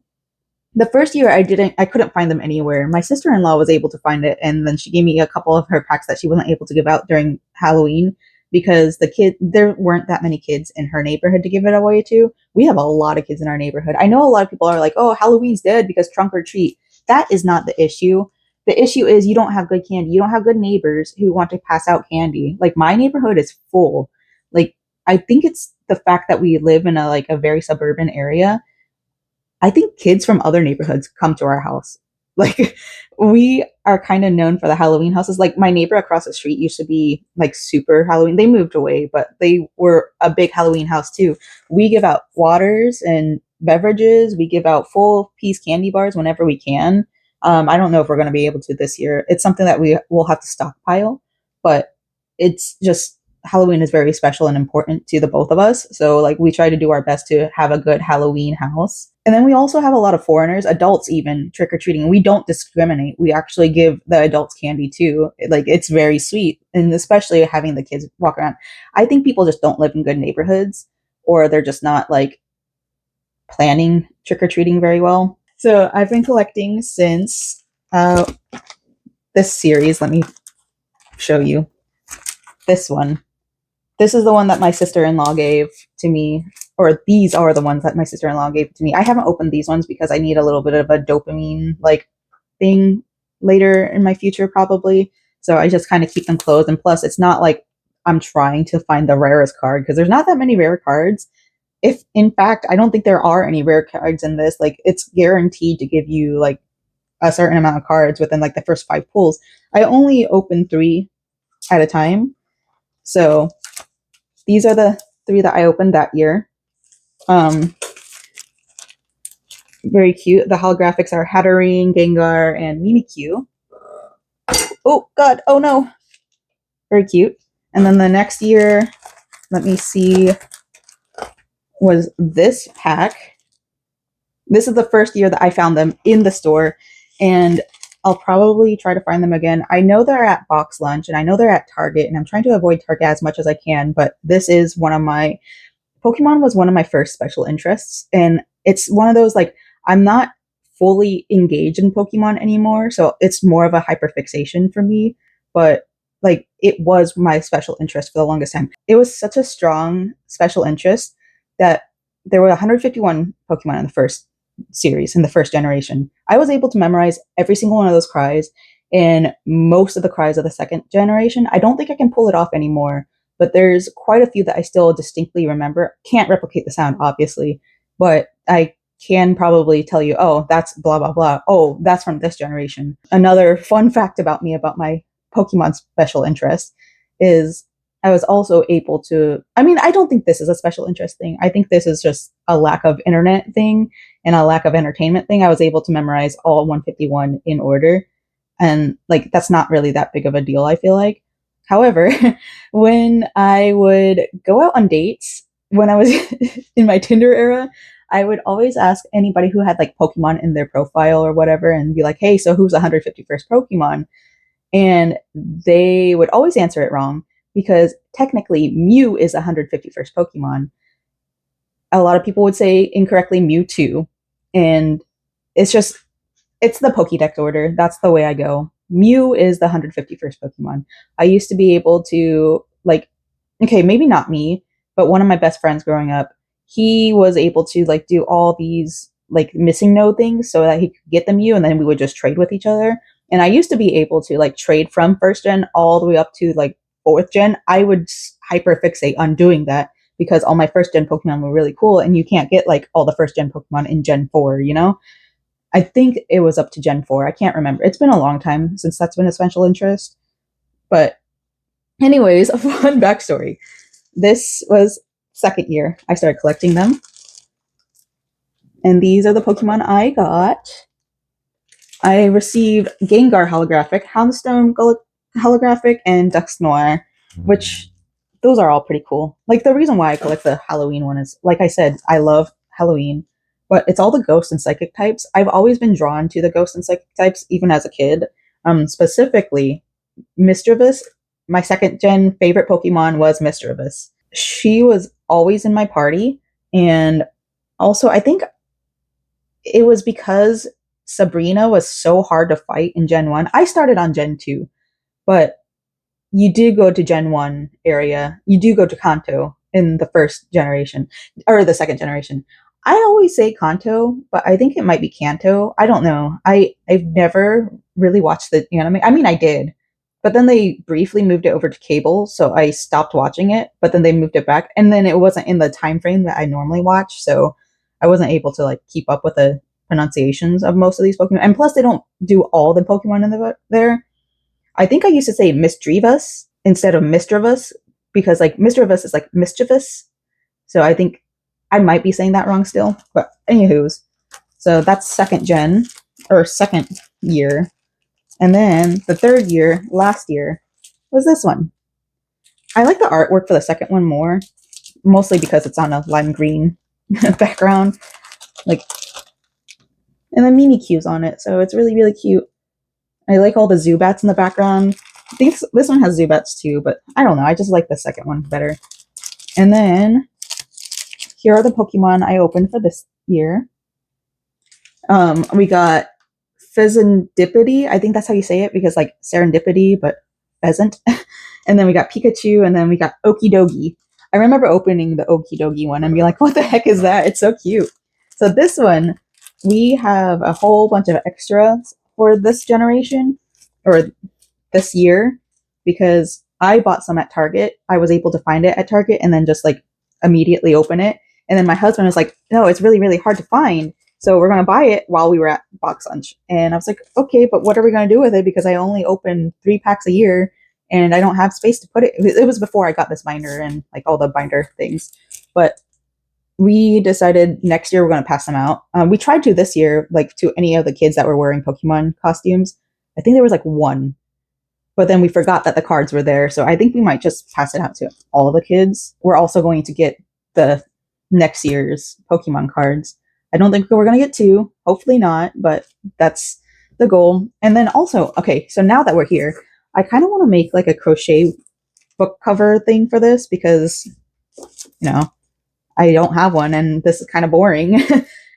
The first year I couldn't find them anywhere. My sister-in-law was able to find it, and then she gave me a couple of her packs that she wasn't able to give out during Halloween because there weren't that many kids in her neighborhood to give it away to. We have a lot of kids in our neighborhood. I know a lot of people are like, oh, Halloween's dead because trunk or treat. That is not the issue. The issue is you don't have good candy. You don't have good neighbors who want to pass out candy. Like my neighborhood is full. Like I think it's the fact that we live in a very suburban area. I think kids from other neighborhoods come to our house. Like we are kind of known for the Halloween houses. Like my neighbor across the street used to be like super Halloween. They moved away, but they were a big Halloween house too. We give out waters and beverages. We give out full piece candy bars whenever we can. I don't know if we're going to be able to this year. It's something that we will have to stockpile, but it's just Halloween is very special and important to the both of us. So like we try to do our best to have a good Halloween house. And then we also have a lot of foreigners, adults even trick or treating. We don't discriminate. We actually give the adults candy too. Like it's very sweet. And especially having the kids walk around. I think people just don't live in good neighborhoods or they're just not like planning trick or treating very well. So I've been collecting since this series. Let me show you this one. This is the one that my sister-in-law gave to me, or these are the ones that my sister-in-law gave to me. I haven't opened these ones because I need a little bit of a dopamine like thing later in my future probably. So I just kind of keep them closed. And plus, it's not like I'm trying to find the rarest card because there's not that many rare cards. If in fact, I don't think there are any rare cards in this. Like it's guaranteed to give you like a certain amount of cards within like the first 5 pulls. I only opened 3 at a time. So these are the 3 that I opened that year. Very cute. The holographics are Hatterene, Gengar, and Mimikyu. Oh god, oh no. Very cute. And then the next year, let me see, was this pack. This is the first year that I found them in the store, and I'll probably try to find them again. I know they're at Box Lunch, and I know they're at Target, and I'm trying to avoid Target as much as I can, but this is one of my Pokemon was one of my first special interests, and it's one of those like I'm not fully engaged in Pokemon anymore, so it's more of a hyperfixation for me, but like it was my special interest for the longest time. It was such a strong special interest that there were 151 Pokemon in the first series, in the first generation. I was able to memorize every single one of those cries and most of the cries of the second generation. I don't think I can pull it off anymore, but there's quite a few that I still distinctly remember. Can't replicate the sound, obviously, but I can probably tell you, oh, that's blah, blah, blah. Oh, that's from this generation. Another fun fact about me, about my Pokemon special interest, is I was also able to, I mean, I don't think this is a special interest thing. I think this is just a lack of internet thing and a lack of entertainment thing. I was able to memorize all 151 in order. And like, that's not really that big of a deal, I feel like. However, when I would go out on dates, when I was in my Tinder era, I would always ask anybody who had like Pokemon in their profile or whatever and be like, hey, so who's the 151st Pokemon? And they would always answer it wrong because technically Mew is 151st Pokemon. A lot of people would say incorrectly Mewtwo. And it's just, it's the Pokédex order. That's the way I go. Mew is the 151st Pokemon. I used to be able to, like, okay, maybe not me, but one of my best friends growing up, he was able to, like, do all these, like, missing node things so that he could get the Mew and then we would just trade with each other. And I used to be able to, like, trade from first gen all the way up to, like, fourth gen. I would hyperfixate on doing that because all my first gen Pokemon were really cool and you can't get, like, all the first gen Pokemon in Gen 4, you know? I think it was up to Gen 4. I can't remember. It's been a long time since that's been a special interest. But, anyways, a fun backstory. This was second year I started collecting them. And these are the Pokemon I got. I received Gengar holographic, Houndstone holographic, and Dusknoir, which those are all pretty cool. Like the reason why I collect the Halloween one is, like I said, I love Halloween, but it's all the ghost and psychic types. I've always been drawn to the ghost and psychic types, even as a kid. Specifically, Misdreavus. My second gen favorite Pokemon was Misdreavus. She was always in my party, and also I think it was because Sabrina was so hard to fight in Gen 1. I started on Gen 2, but you did go to Gen 1 area. You do go to Kanto in the first generation, or the second generation. I always say Kanto, but I think it might be Kanto. I don't know. I've never really watched the anime. I mean, I did, but then they briefly moved it over to cable, so I stopped watching it. But then they moved it back, and then it wasn't in the time frame that I normally watch, so I wasn't able to like keep up with the pronunciations of most of these Pokemon. And plus, they don't do all the Pokemon in there. I think I used to say Misdreavus instead of Misdreavus because like Misdreavus is like mischievous. So I think I might be saying that wrong still. But anywho's, so that's second gen or second year. And then the third year, last year, was this one. I like the artwork for the second one more, mostly because it's on a lime green background. Like, and then Mimikyu's on it, so it's really, really cute. I like all the Zubats in the background. I think this one has Zubats too, but I don't know. I just like the second one better. And then here are the Pokemon I opened for this year. We got Pheasantipity. I think that's how you say it because like serendipity, but pheasant. And then we got Pikachu, and then we got Okidogi. I remember opening the Okidogi one and be like, what the heck is that? It's so cute. So this one, we have a whole bunch of extras for this generation or this year because I bought some at Target. I was able to find it at Target and then just like immediately open it. And then my husband was like, no, it's really, really hard to find. So we're going to buy it while we were at Box Lunch. And I was like, okay, but what are we going to do with it? Because I only open 3 packs a year and I don't have space to put it. It was before I got this binder and like all the binder things, but we decided next year we're going to pass them out. We tried to this year, like to any of the kids that were wearing Pokemon costumes. I think there was like one, but then we forgot that the cards were there. So I think we might just pass it out to all the kids. We're also going to get the next year's Pokemon cards. I don't think we're going to get two. Hopefully not, but that's the goal. And then also, okay, so now that we're here, I kind of want to make like a crochet book cover thing for this because, you know, I don't have one and this is kind of boring.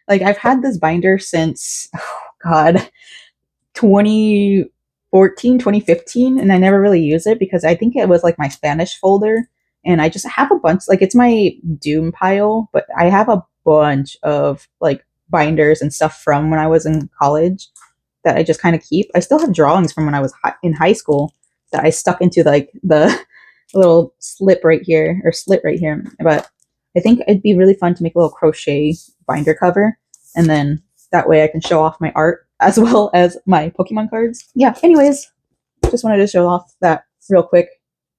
Like I've had this binder since, oh God, 2014, 2015, and I never really use it because I think it was like my Spanish folder. And I just have a bunch, like it's my Doom pile, but I have a bunch of like binders and stuff from when I was in college that I just kind of keep. I still have drawings from when I was in high school that I stuck into like the little slip right here or slit right here. But I think it'd be really fun to make a little crochet binder cover, and then that way I can show off my art as well as my Pokemon cards. Yeah, anyways, just wanted to show off that real quick.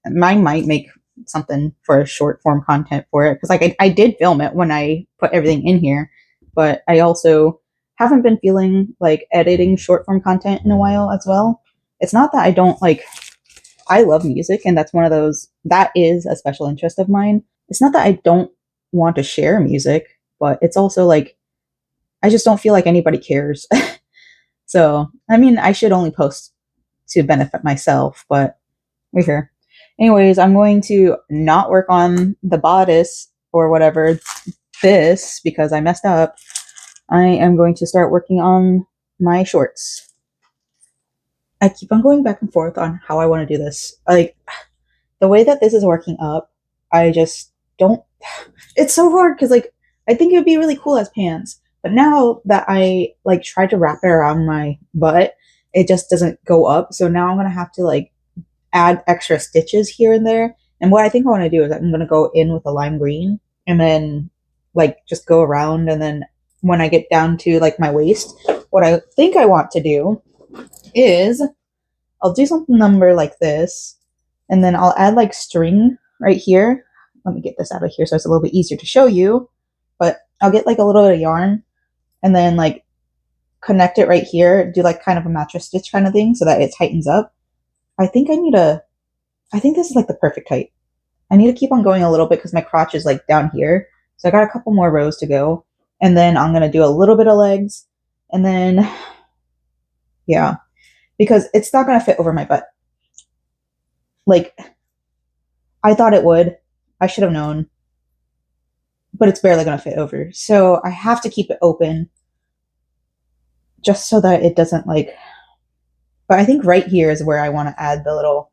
Mine might make something for a short form content for it because like I did film it when I put everything in here, but I also haven't been feeling like editing short form content in a while as well. It's not that I don't like, I love music and that's one of those, that is a special interest of mine. It's not that I don't want to share music, but it's also like I just don't feel like anybody cares. So, I mean, I should only post to benefit myself, but we're here. Anyways, I'm going to not work on the bodice or whatever this because I messed up. I am going to start working on my shorts. I keep on going back and forth on how I want to do this. Like, the way that this is working up, I just don't. It's so hard because, like, I think it would be really cool as pants. But now that I, like, tried to wrap it around my butt, it just doesn't go up. So now I'm going to have to, like, add extra stitches here and there. And what I think I want to do is I'm going to go in with a lime green and then, like, just go around. And then when I get down to, like, my waist, what I think I want to do is I'll do something number like this, and then I'll add like string right here. Let me get this out of here so it's a little bit easier to show you. But I'll get like a little bit of yarn and then like connect it right here, do like kind of a mattress stitch kind of thing so that it tightens up. I think this is like the perfect height. I need to keep on going a little bit because my crotch is like down here. So I got a couple more rows to go. And then I'm going to do a little bit of legs. And then, yeah, because it's not going to fit over my butt. Like, I thought it would. I should have known. But it's barely going to fit over. So I have to keep it open just so that it doesn't like. But I think right here is where I want to add the little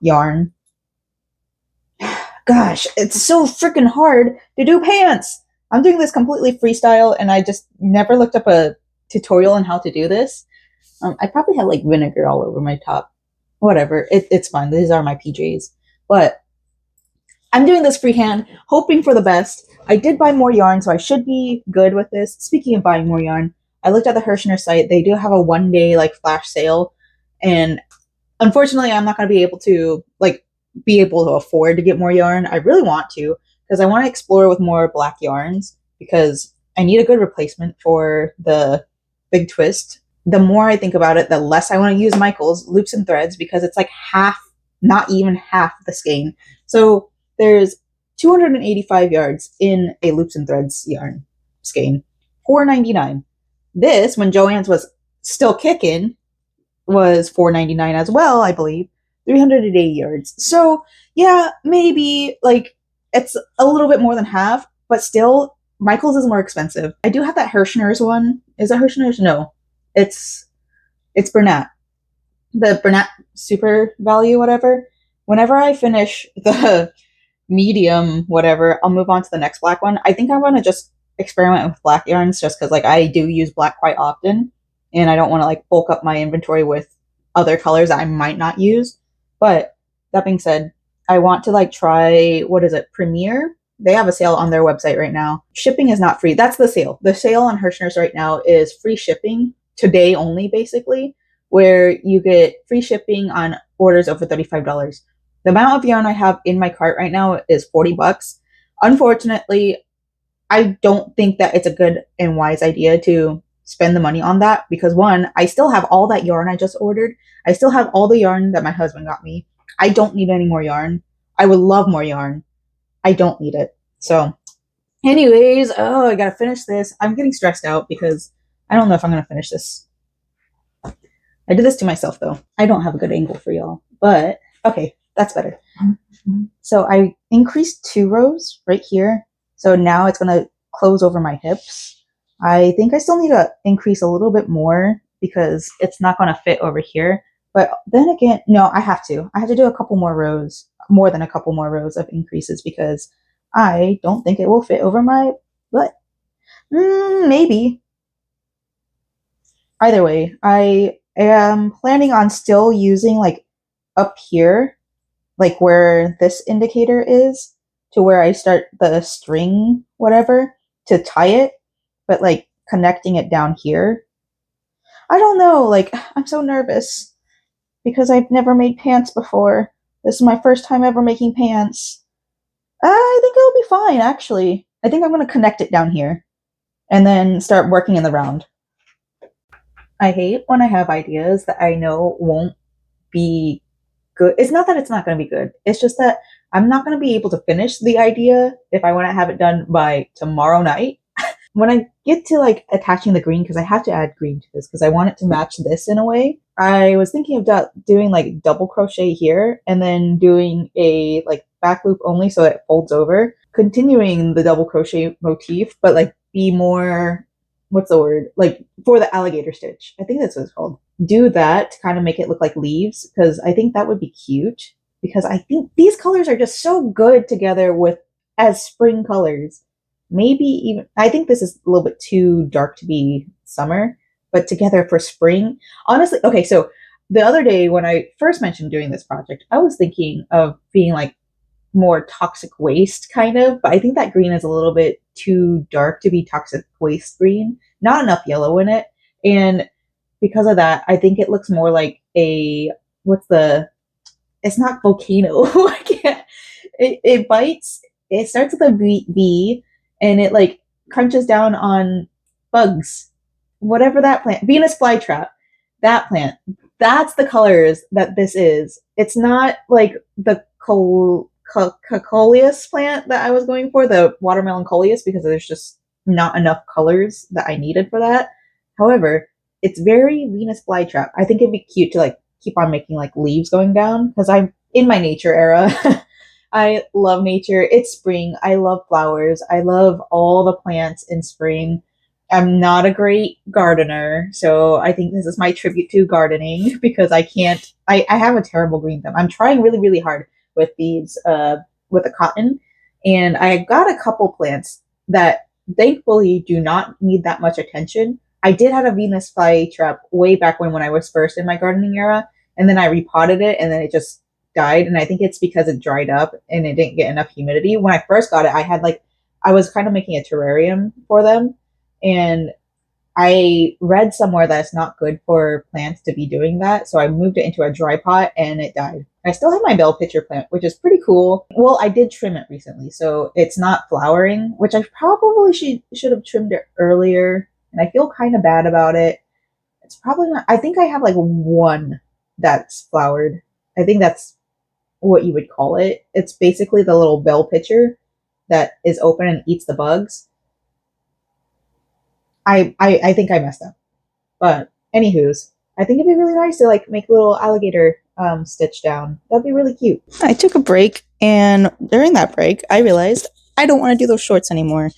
yarn. Gosh, it's so freaking hard to do pants. I'm doing this completely freestyle and I just never looked up a tutorial on how to do this. I probably have like vinegar all over my top. Whatever, it's fine. These are my PJs. But I'm doing this freehand, hoping for the best. I did buy more yarn, so I should be good with this. Speaking of buying more yarn, I looked at the Hirschner site. They do have a 1-day like flash sale. And unfortunately, I'm not going to be able to afford to get more yarn. I really want to because I want to explore with more black yarns because I need a good replacement for the big twist. The more I think about it, the less I want to use Michael's loops and threads because it's like half, not even half the skein. So there's 285 yards in a loops and threads yarn skein, $4.99. This, when Joann's was still kicking, was $4.99 as well, I believe. 380 yards. So yeah, maybe like it's a little bit more than half, but still Michael's is more expensive. I do have that Hirschner's one. Is it Hirschner's? No. It's Bernat. The Bernat Super Value, whatever. Whenever I finish the medium, whatever, I'll move on to the next black one. I think I'm going to just experiment with black yarns just because like I do use black quite often and I don't want to like bulk up my inventory with other colors that I might not use. But that being said, I want to like try, what is it, Premiere? They have a sale on their website right now. Shipping is not free. That's the sale. The sale on Hirschner's right now is free shipping today only, basically. where you get free shipping on orders over $35. The amount of yarn I have in my cart right now is $40. Unfortunately, I don't think that it's a good and wise idea to spend the money on that because one, I still have all that yarn I just ordered. I still have all the yarn that my husband got me. I don't need any more yarn. I would love more yarn. I don't need it. So, anyways, oh, I gotta finish this. I'm getting stressed out because I don't know if I'm gonna finish this. I did this to myself though. I don't have a good angle for y'all, but okay, that's better. So I increased 2 rows right here. So now it's going to close over my hips. I think I still need to increase a little bit more because it's not going to fit over here. But then again, no, I have to. I have to do a couple more rows, more than a couple more rows of increases because I don't think it will fit over my butt. Maybe. Either way, I am planning on still using like up here like where this indicator is to where I start the string, whatever, to tie it, but like connecting it down here. I don't know, like, I'm so nervous because I've never made pants before. This is my first time ever making pants. I think it'll be fine, actually. I think I'm going to connect it down here and then start working in the round. I hate when I have ideas that I know won't be good. It's not that it's not going to be good. It's just that I'm not going to be able to finish the idea if I want to have it done by tomorrow night. When I get to like attaching the green, because I have to add green to this because I want it to match this in a way. I was thinking of doing like double crochet here and then doing a like back loop only so that it folds over, continuing the double crochet motif, but like be more, what's the word? Like for the alligator stitch. I think that's what it's called. Do that to kind of make it look like leaves because I think that would be cute because I think these colors are just so good together with as spring colors. Maybe even I think this is a little bit too dark to be summer, but together for spring. Honestly, okay, so the other day when I first mentioned doing this project, I was thinking of being like more toxic waste kind of, but I think that green is a little bit too dark to be toxic waste green. Not enough yellow in it. And because of that, I think it looks more like a what's the it's not volcano. I can't it bites. It starts with a B and it like crunches down on bugs. Whatever that plant, Venus flytrap, that plant. That's the colors that this is. It's not like the coleus plant that I was going for, the watermelon coleus, because there's just not enough colors that I needed for that. However, it's very Venus flytrap. I think it'd be cute to like keep on making like leaves going down because I'm in my nature era. I love nature. It's spring. I love flowers. I love all the plants in spring. I'm not a great gardener, so I think this is my tribute to gardening because I can't. I have a terrible green thumb. I'm trying really, really hard with these, with the cotton, and I got a couple plants that thankfully do not need that much attention. I did have a Venus flytrap way back when I was first in my gardening era, and then I repotted it, and then it just died. And I think it's because it dried up and it didn't get enough humidity. When I first got it, I was kind of making a terrarium for them, and I read somewhere that it's not good for plants to be doing that. So I moved it into a dry pot and it died. I still have my bell pitcher plant, which is pretty cool. Well, I did trim it recently, so it's not flowering, which I probably should have trimmed it earlier. And I feel kind of bad about it. It's probably not. I think I have like one that's flowered. I think that's what you would call it. It's basically the little bell pitcher that is open and eats the bugs. I think I messed up. But anywho's, I think it'd be really nice to like make a little alligator stitch down. That'd be really cute. I took a break, and during that break, I realized I don't want to do those shorts anymore.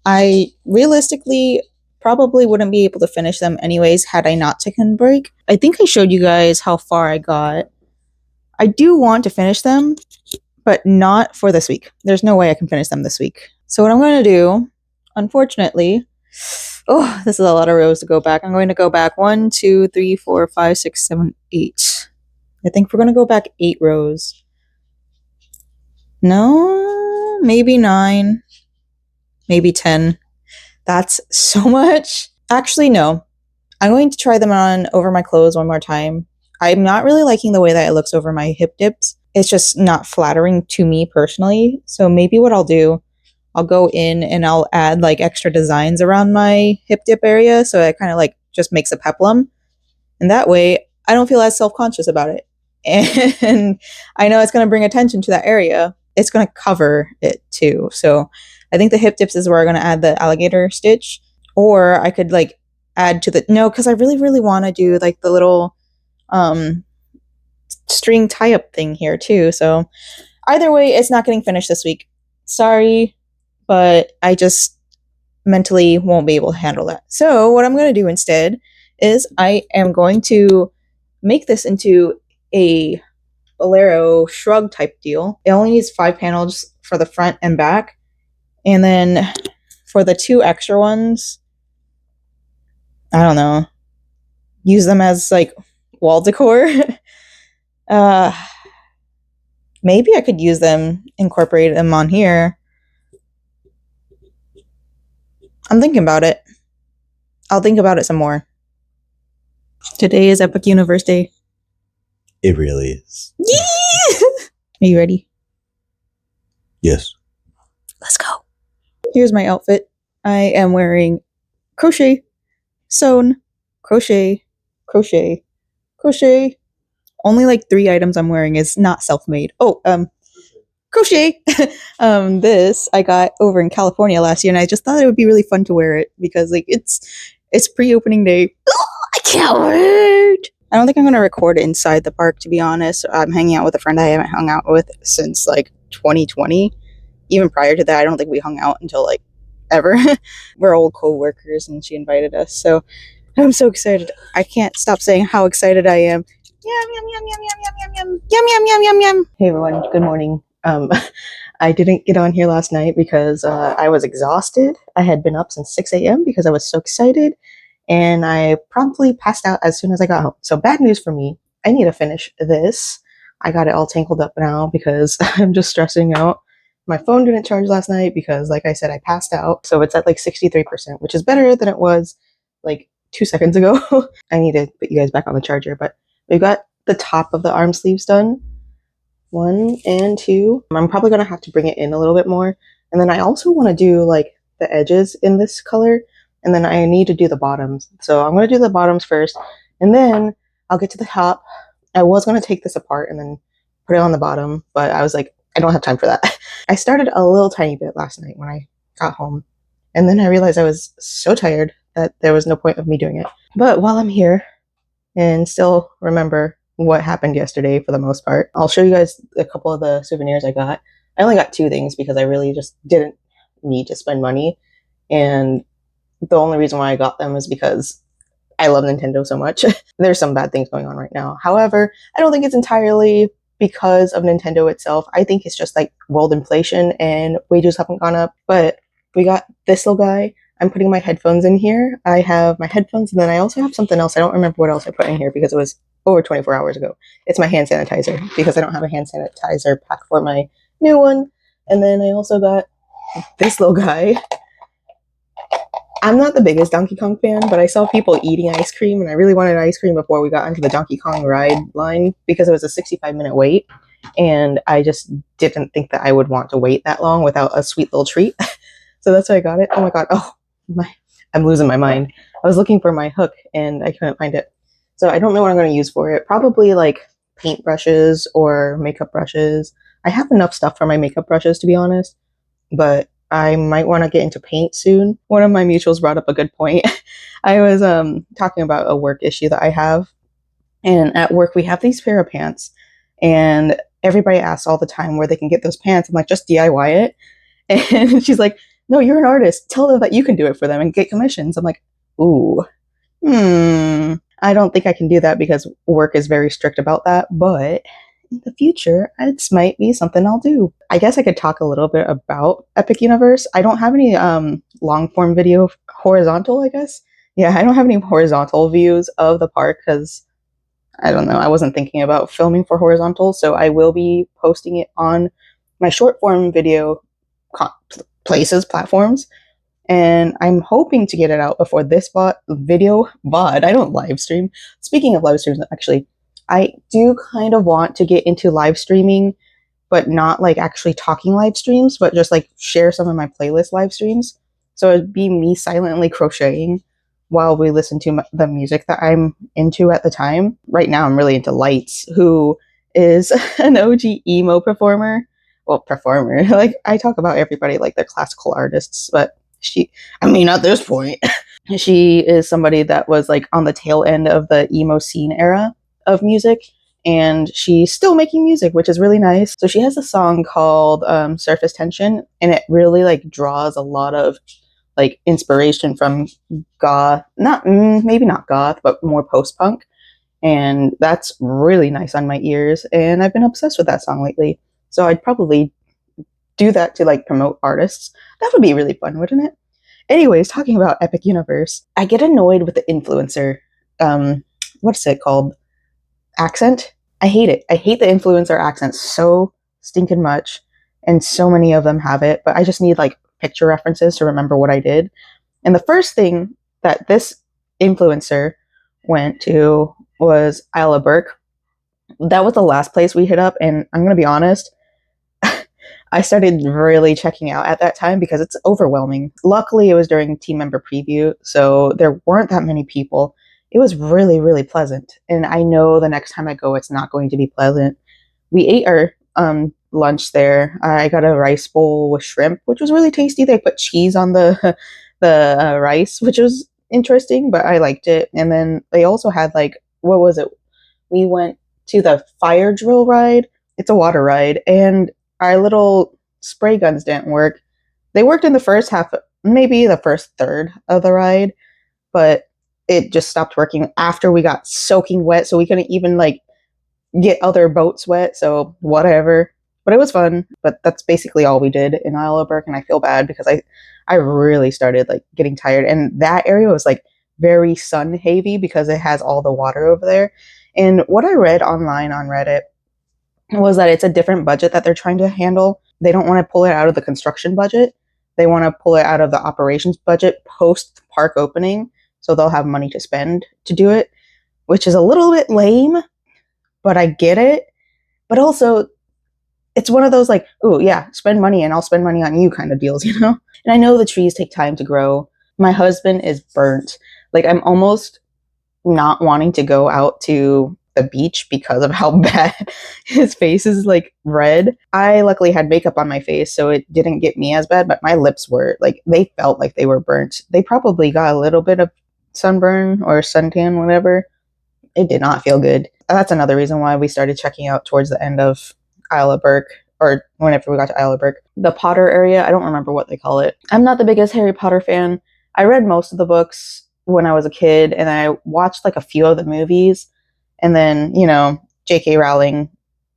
I realistically probably wouldn't be able to finish them anyways had I not taken a break. I think I showed you guys how far I got. I do want to finish them, but not for this week. There's no way I can finish them this week. So what I'm going to do, unfortunately, oh, this is a lot of rows to go back. I'm going to go back 1, 2, 3, 4, 5, 6, 7, 8. I think we're going to go back 8 rows. No, maybe 9, maybe 10. That's so much. Actually, no. I'm going to try them on over my clothes one more time. I'm not really liking the way that it looks over my hip dips. It's just not flattering to me personally. So maybe what I'll do, I'll go in and I'll add like extra designs around my hip dip area so it kind of like just makes a peplum. And that way I don't feel as self-conscious about it. And I know it's going to bring attention to that area. It's going to cover it too. So I think the hip dips is where I'm going to add the alligator stitch. Or I could like add to the, no, because I really, really want to do like the little string tie-up thing here too. So either way, it's not getting finished this week. Sorry, but I just mentally won't be able to handle that. So what I'm going to do instead is I am going to make this into a bolero shrug type deal. It only needs 5 panels for the front and back. And then for the 2 extra ones, I don't know, use them as like wall decor. Maybe I could use them, incorporate them on here. I'm thinking about it. I'll think about it some more. Today is Epic Universe Day. It really is. Are you ready? Yes. Let's go. Here's my outfit. I am wearing crochet, sewn, crochet, crochet, crochet. Only like 3 items I'm wearing is not self-made. Oh, crochet. This I got over in California last year, and I just thought it would be really fun to wear it because like it's pre-opening day. I can't wait. I don't think I'm gonna record inside the park, to be honest. I'm hanging out with a friend I haven't hung out with since like 2020. Even prior to that, I don't think we hung out until like ever. We're old co-workers, and she invited us, so I'm so excited. I can't stop saying how excited I am. Yum yum yum yum yum yum yum yum yum yum yum yum. Hey everyone, good morning. I didn't get on here last night because I was exhausted. I had been up since 6 a.m. because I was so excited, and I promptly passed out as soon as I got home. So bad news for me. I need to finish this. I got it all tangled up now because I'm just stressing out. My phone didn't charge last night because, like I said, I passed out. So it's at like 63%, which is better than it was like 2 seconds ago. I need to put you guys back on the charger, but we've got the top of the arm sleeves done. 1 and 2. I'm probably going to have to bring it in a little bit more. And then I also want to do like the edges in this color. And then I need to do the bottoms. So I'm going to do the bottoms first. And then I'll get to the top. I was going to take this apart and then put it on the bottom. But I was like, I don't have time for that. I started a little tiny bit last night when I got home. And then I realized I was so tired that there was no point of me doing it. But while I'm here and still remember what happened yesterday for the most part, I'll show you guys a couple of the souvenirs I got. I only got 2 things because I really just didn't need to spend money. And the only reason why I got them is because I love Nintendo so much. There's some bad things going on right now. However, I don't think it's entirely because of Nintendo itself. I think it's just like world inflation and wages haven't gone up. But we got this little guy. I'm putting my headphones in here. I have my headphones, and then I also have something else. I don't remember what else I put in here because it was over 24 hours ago. It's my hand sanitizer because I don't have a hand sanitizer pack for my new one. And then I also got this little guy. I'm not the biggest Donkey Kong fan, but I saw people eating ice cream, and I really wanted ice cream before we got into the Donkey Kong ride line because it was a 65-minute wait, and I just didn't think that I would want to wait that long without a sweet little treat. So that's why I got it. Oh my god, I'm losing my mind. I was looking for my hook, and I couldn't find it. So I don't know what I'm going to use for it. Probably like paint brushes or makeup brushes. I have enough stuff for my makeup brushes, to be honest, but I might want to get into paint soon. One of my mutuals brought up a good point. I was talking about a work issue that I have. And at work, we have these pair of pants. And everybody asks all the time where they can get those pants. I'm like, just DIY it. And she's like, no, you're an artist. Tell them that you can do it for them and get commissions. I'm like, ooh, I don't think I can do that because work is very strict about that. But in the future, this might be something I'll do. I guess I could talk a little bit about Epic Universe. I don't have any long form video, horizontal, I guess. Yeah, I don't have any horizontal views of the park because I don't know. I wasn't thinking about filming for horizontal, so I will be posting it on my short form video platforms. and I'm hoping to get it out before this video VOD. I don't live stream. Speaking of live streams, actually, I do kind of want to get into live streaming, but not like actually talking live streams, but just like share some of my playlist live streams. So it'd be me silently crocheting while we listen to the music that I'm into at the time. Right now, I'm really into Lights, who is an OG emo performer. Well, performer. Like, I talk about everybody like they're classical artists, but I mean, at this point, she is somebody that was like on the tail end of the emo scene era of music, and she's still making music, which is really nice. So she has a song called Surface Tension, and it really like draws a lot of like inspiration from goth, maybe not goth, but more post-punk, and that's really nice on my ears, and I've been obsessed with that song lately. So I'd probably do that to like promote artists. That would be really fun, wouldn't it? Anyways, talking about Epic Universe, I get annoyed with the influencer, what's it called? Accent? I hate it. I hate the influencer accent so stinking much, and so many of them have it, but I just need like picture references to remember what I did. And the first thing that this influencer went to was Isle of Burke. That was the last place we hit up, and I'm going to be honest, I started really checking out at that time because it's overwhelming. Luckily, it was during team member preview, so there weren't that many people. It was really, really pleasant. And I know the next time I go, it's not going to be pleasant. We ate our lunch there. I got a rice bowl with shrimp, which was really tasty. They put cheese on the rice, which was interesting, but I liked it. And then they also had like, what was it? We went to the fire drill ride. It's a water ride, and our little spray guns didn't work. They worked in the first half, maybe the first third of the ride, but it just stopped working after we got soaking wet, so we couldn't even like get other boats wet, so whatever. But it was fun. But that's basically all we did in Isle of Burke, and I feel bad because I really started like getting tired, and that area was like very sun heavy because it has all the water over there. And what I read online on Reddit was that it's a different budget that they're trying to handle. They don't want to pull it out of the construction budget. They want to pull it out of the operations budget post park opening, so they'll have money to spend to do it, which is a little bit lame, but I get it. But also, it's one of those like, oh yeah, spend money and I'll spend money on you kind of deals, you know? And I know the trees take time to grow. My husband is burnt. Like, I'm almost not wanting to go out to the beach because of how bad his face is like red. I luckily had makeup on my face, so it didn't get me as bad, but my lips were like, they felt like they were burnt. They probably got a little bit of sunburn or suntan, whatever. It did not feel good. That's another reason why we started checking out towards the end of Isle of Burke, or whenever we got to Isle of Burke. The Potter area, I don't remember what they call it. I'm not the biggest Harry Potter fan. I read most of the books when I was a kid, and I watched like a few of the movies. And then, you know, J.K. Rowling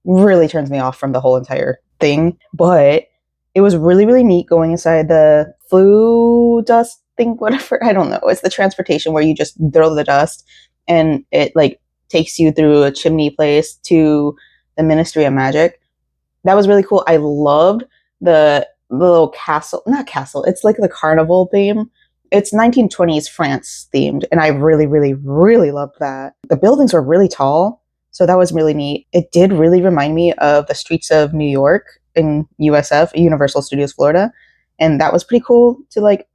really turns me off from the whole entire thing. But it was really, really neat going inside the flue dust thing, whatever. I don't know. It's the transportation where you just throw the dust and it like takes you through a chimney place to the Ministry of Magic. That was really cool. I loved the little castle. Not castle. It's like the carnival theme. It's 1920s France themed, and I really, really, really loved that. The buildings were really tall, so that was really neat. It did really remind me of the streets of New York in USF, Universal Studios Florida, and that was pretty cool to like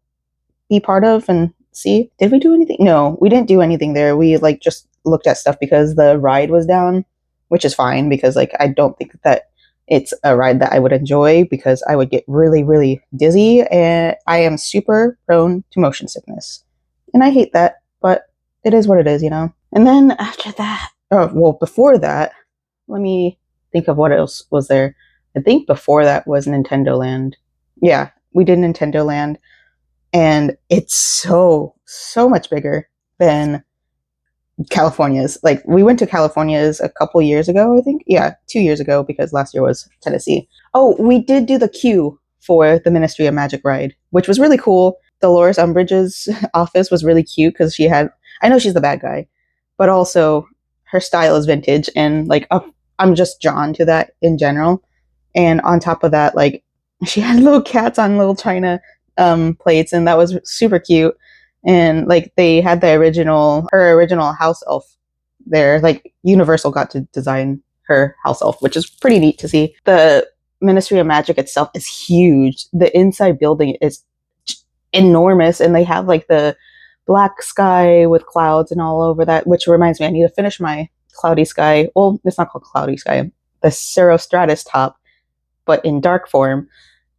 be part of and see. Did we do anything? No, we didn't do anything there. We like just looked at stuff because the ride was down, which is fine because like I don't think that it's a ride that I would enjoy because I would get really, really dizzy, and I am super prone to motion sickness. And I hate that, but it is what it is, you know? And then after that, before that, let me think of what else was there. I think before that was Nintendo Land. Yeah, we did Nintendo Land, and it's so much bigger than California's. Like, we went to California's a couple years ago, I think. Yeah, 2 years ago, because last year was Tennessee. Oh, we did do the queue for the Ministry of Magic ride, which was really cool. Dolores Umbridge's office was really cute because she had, I know she's the bad guy, but also her style is vintage, and like I'm just drawn to that in general. And on top of that, like, she had little cats on little china plates, and that was super cute. And like they had the original house elf there. Like Universal got to design her house elf, which is pretty neat to see. The Ministry of Magic itself is huge. The inside building is enormous, and they have like the black sky with clouds and all over that, which reminds me, I need to finish my cloudy sky. Well, it's not called cloudy sky, the Cirrostratus top, but in dark form.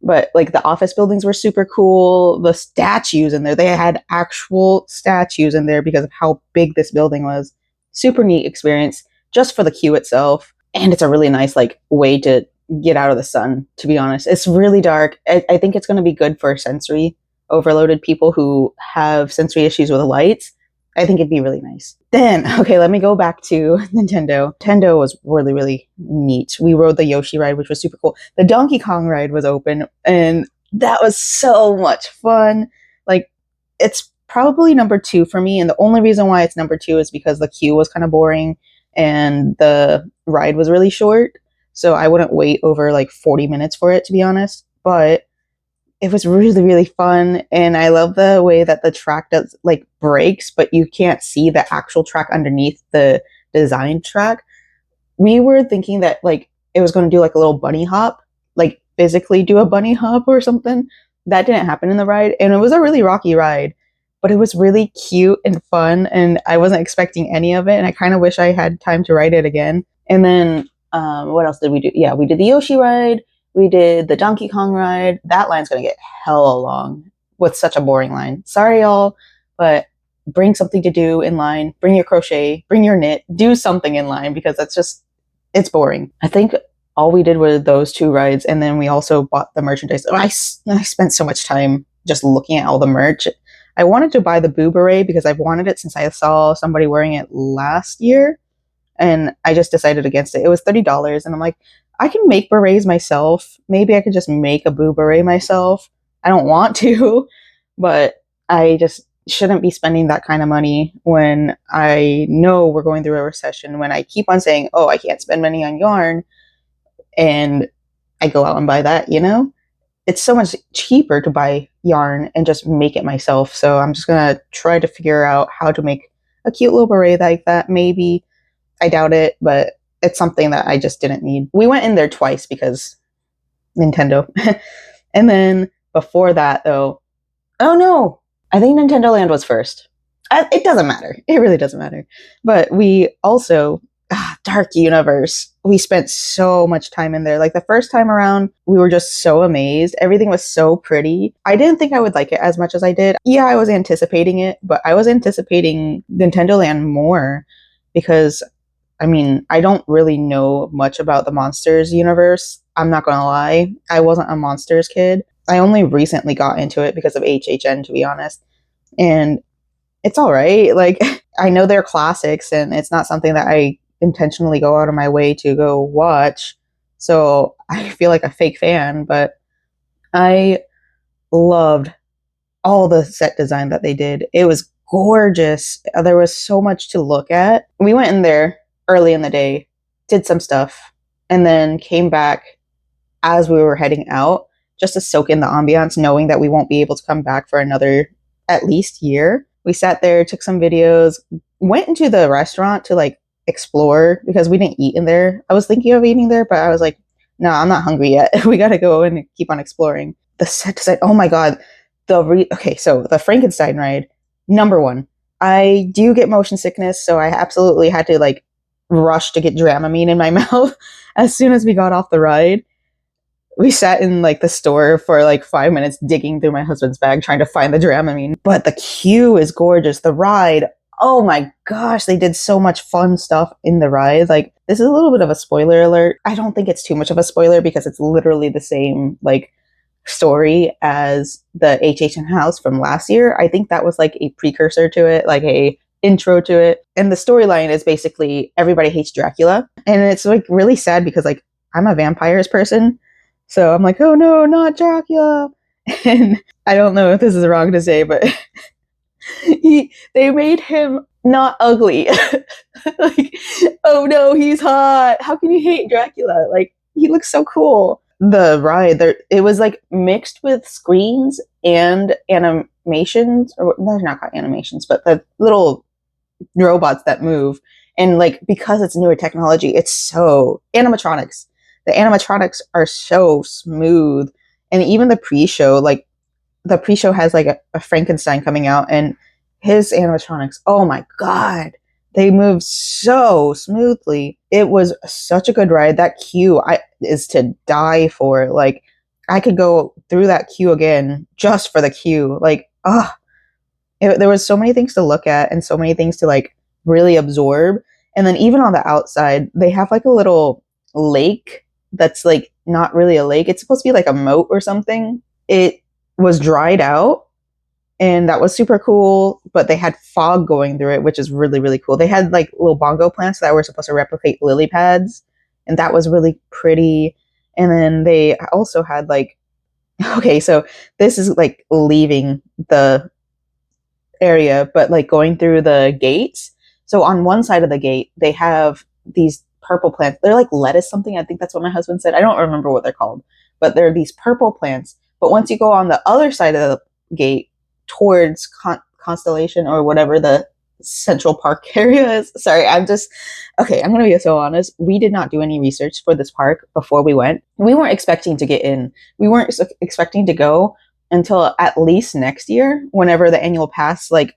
But like the office buildings were super cool. The statues in there, they had actual statues in there because of how big this building was. Super neat experience just for the queue itself. And it's a really nice like way to get out of the sun, to be honest. It's really dark. I think it's going to be good for sensory overloaded people who have sensory issues with lights. I think it'd be really nice. Then, okay, let me go back to Nintendo. Nintendo was really, really neat. We rode the Yoshi ride, which was super cool. The Donkey Kong ride was open, and that was so much fun. Like, it's probably number 2 for me, and the only reason why it's number 2 is because the queue was kind of boring, and the ride was really short, so I wouldn't wait over like 40 minutes for it, to be honest. But it was really, really fun, and I love the way that the track does like breaks, but you can't see the actual track underneath the design track. We were thinking that like it was going to do like a little bunny hop, like physically do a bunny hop or something. That didn't happen in the ride, and it was a really rocky ride, but it was really cute and fun, and I wasn't expecting any of it, and I kind of wish I had time to ride it again. And then what else did we do? Yeah, we did the Yoshi ride. We did the Donkey Kong ride. That line's going to get hella long with such a boring line. Sorry, y'all, but bring something to do in line. Bring your crochet, bring your knit, do something in line because it's boring. I think all we did were those 2 rides, and then we also bought the merchandise. I spent so much time just looking at all the merch. I wanted to buy the Boo Beret because I've wanted it since I saw somebody wearing it last year, and I just decided against it. It was $30, and I'm like, I can make berets myself. Maybe I could just make a Boo Beret myself. I don't want to, but I just shouldn't be spending that kind of money when I know we're going through a recession, when I keep on saying, oh, I can't spend money on yarn, and I go out and buy that, you know? It's so much cheaper to buy yarn and just make it myself. So I'm just going to try to figure out how to make a cute little beret like that. Maybe. I doubt it, but it's something that I just didn't need. We went in there twice because Nintendo. And then before that, though, oh no, I think Nintendo Land was first. It doesn't matter. It really doesn't matter. But we also, Dark Universe, we spent so much time in there. Like the first time around, we were just so amazed. Everything was so pretty. I didn't think I would like it as much as I did. Yeah, I was anticipating it, but I was anticipating Nintendo Land more because I mean, I don't really know much about the Monsters universe. I'm not going to lie. I wasn't a Monsters kid. I only recently got into it because of HHN, to be honest. And it's all right. Like, I know they're classics, and it's not something that I intentionally go out of my way to go watch. So I feel like a fake fan, but I loved all the set design that they did. It was gorgeous. There was so much to look at. We went in there early in the day, did some stuff, and then came back as we were heading out just to soak in the ambiance, knowing that we won't be able to come back for another at least year. We sat there, took some videos, went into the restaurant to like explore because we didn't eat in there. I was thinking of eating there, but I was like, no, I'm not hungry yet. We got to go and keep on exploring. The set design, oh my God. Okay, so the Frankenstein ride, number 1. I do get motion sickness, so I absolutely had to like rush to get Dramamine in my mouth as soon as we got off the ride. We sat in like the store for like 5 minutes digging through my husband's bag trying to find the Dramamine. But the queue is gorgeous. The ride, oh my gosh, they did so much fun stuff in the ride. Like, this is a little bit of a spoiler alert. I don't think it's too much of a spoiler because it's literally the same like story as the HHN house from last year. I think that was like a precursor to it, like a intro to it. And the storyline is basically everybody hates Dracula. And it's like really sad because like I'm a vampires person. So I'm like, oh no, not Dracula. And I don't know if this is wrong to say, but they made him not ugly. Like, oh no, he's hot. How can you hate Dracula? Like, he looks so cool. the ride there, it was like mixed with screens and animations, or no, they're not called animations, but the little robots that move. And like because it's newer technology, it's so animatronics. The animatronics are so smooth. And even the pre-show, like the pre-show has like a Frankenstein coming out, and his animatronics, oh my god, they move so smoothly. It was such a good ride. That queue is to die for. Like I could go through that queue again just for the queue. Like there was so many things to look at and so many things to like really absorb. And then even on the outside, they have like a little lake that's like not really a lake. It's supposed to be like a moat or something. It was dried out, and that was super cool, but they had fog going through it, which is really, really cool. They had like little bongo plants that were supposed to replicate lily pads, and that was really pretty. And then they also had like, okay, so this is like leaving the area, but like going through the gates. So on one side of the gate, they have these purple plants. They're like lettuce something. I think that's what my husband said. I don't remember what they're called, but they're these purple plants. But once you go on the other side of the gate towards Constellation or whatever the Central Park area is. Sorry, I'm just okay. I'm going to be so honest. We did not do any research for this park before we went. We weren't expecting to get in. We weren't expecting to go until at least next year, whenever the annual pass like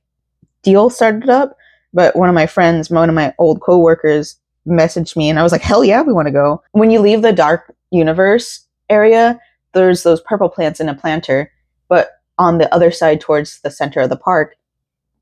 deal started up. But one of my friends, one of my old coworkers, messaged me, and I was like, "Hell yeah, we want to go." When you leave the Dark Universe area, there's those purple plants in a planter, but on the other side towards the center of the park,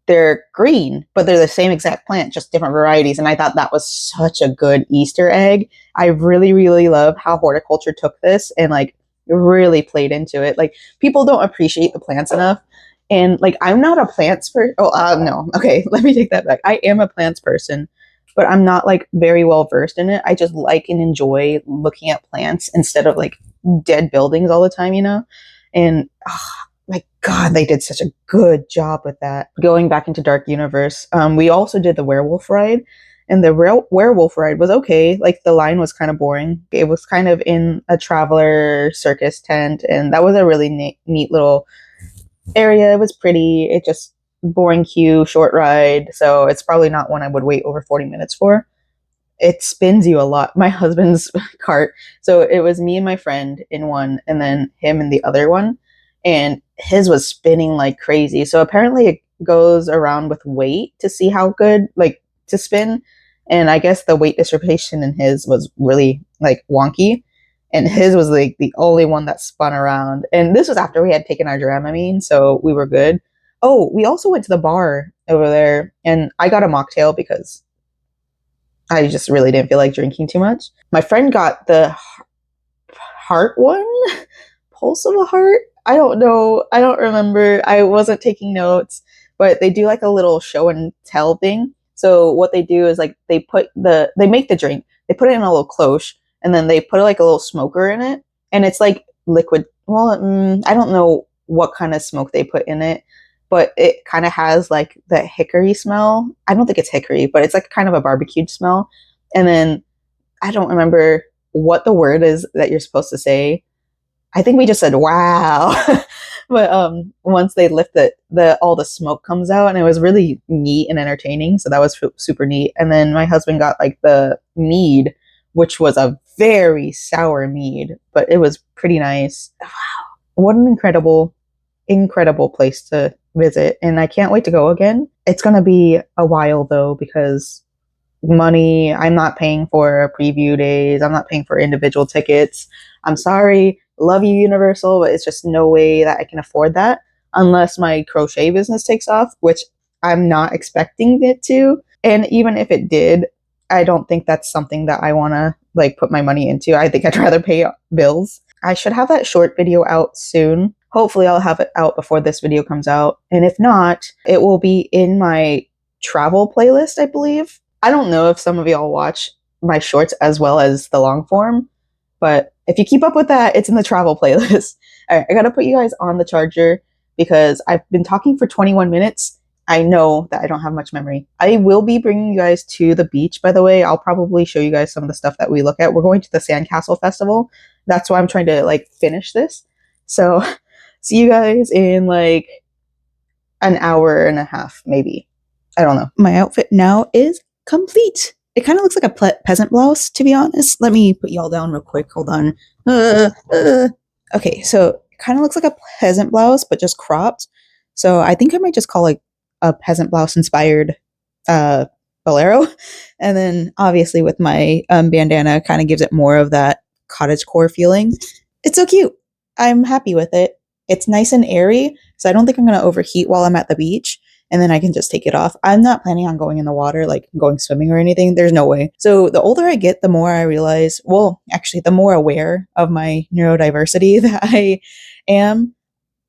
they're green, but they're the same exact plant, just different varieties. And I thought that was such a good Easter egg. I really, really love how horticulture took this and like really played into it. Like people don't appreciate the plants enough. And like I'm not a plants person. No. Okay, let me take that back. I am a plants person, but I'm not like very well versed in it. I just like and enjoy looking at plants instead of like dead buildings all the time, you know? And my God, they did such a good job with that. Going back into Dark Universe, we also did the werewolf ride, and the werewolf ride was okay. Like the line was kind of boring. It was kind of in a traveler circus tent, and that was a really neat little area. It was pretty. It just boring queue, short ride. So it's probably not one I would wait over 40 minutes for. It spins you a lot. My husband's cart. So it was me and my friend in one, and then him in the other one. And his was spinning like crazy. So apparently it goes around with weight to see how good, like, to spin. And I guess the weight distribution in his was really like wonky. And his was like the only one that spun around. And this was after we had taken our Dramamine, so we were good. Oh, we also went to the bar over there, and I got a mocktail because I just really didn't feel like drinking too much. My friend got the heart one, pulse of a heart. I don't know. I don't remember. I wasn't taking notes, but they do like a little show and tell thing. So what they do is like they make the drink, they put it in a little cloche, and then they put like a little smoker in it, and it's like liquid. Well, I don't know what kind of smoke they put in it, but it kind of has like the hickory smell. I don't think it's hickory, but it's like kind of a barbecued smell. And then I don't remember what the word is that you're supposed to say. I think we just said wow. But once they lift it, all the smoke comes out, and it was really neat and entertaining. So that was super neat. And then my husband got like the mead, which was a very sour mead, but it was pretty nice. Wow, what an incredible place to visit, and I can't wait to go again. It's going to be a while though, because money, I'm not paying for preview days, I'm not paying for individual tickets. I'm sorry, love you Universal, but it's just no way that I can afford that unless my crochet business takes off, which I'm not expecting it to. And even if it did, I don't think that's something that I want to like put my money into. I think I'd rather pay bills. I should have that short video out soon. Hopefully I'll have it out before this video comes out. And if not, it will be in my travel playlist, I believe. I don't know if some of y'all watch my shorts as well as the long form, but if you keep up with that, it's in the travel playlist. All right, I gotta put you guys on the charger because I've been talking for 21 minutes. I know that I don't have much memory. I will be bringing you guys to the beach, by the way. I'll probably show you guys some of the stuff that we look at. We're going to the Sandcastle Festival, that's why I'm trying to like finish this. So see you guys in like an hour and a half, maybe. I don't know. My outfit now is complete. It kind of looks like a peasant blouse, to be honest. Let me put y'all down real quick. Hold on. Okay, so it kind of looks like a peasant blouse, but just cropped. So I think I might just call it a peasant blouse inspired bolero. And then obviously with my bandana, kind of gives it more of that cottagecore feeling. It's so cute. I'm happy with it. It's nice and airy, so I don't think I'm going to overheat while I'm at the beach. And then I can just take it off. I'm not planning on going in the water, like going swimming or anything. There's no way. So the older I get, the more I realize, well, actually, the more aware of my neurodiversity that I am.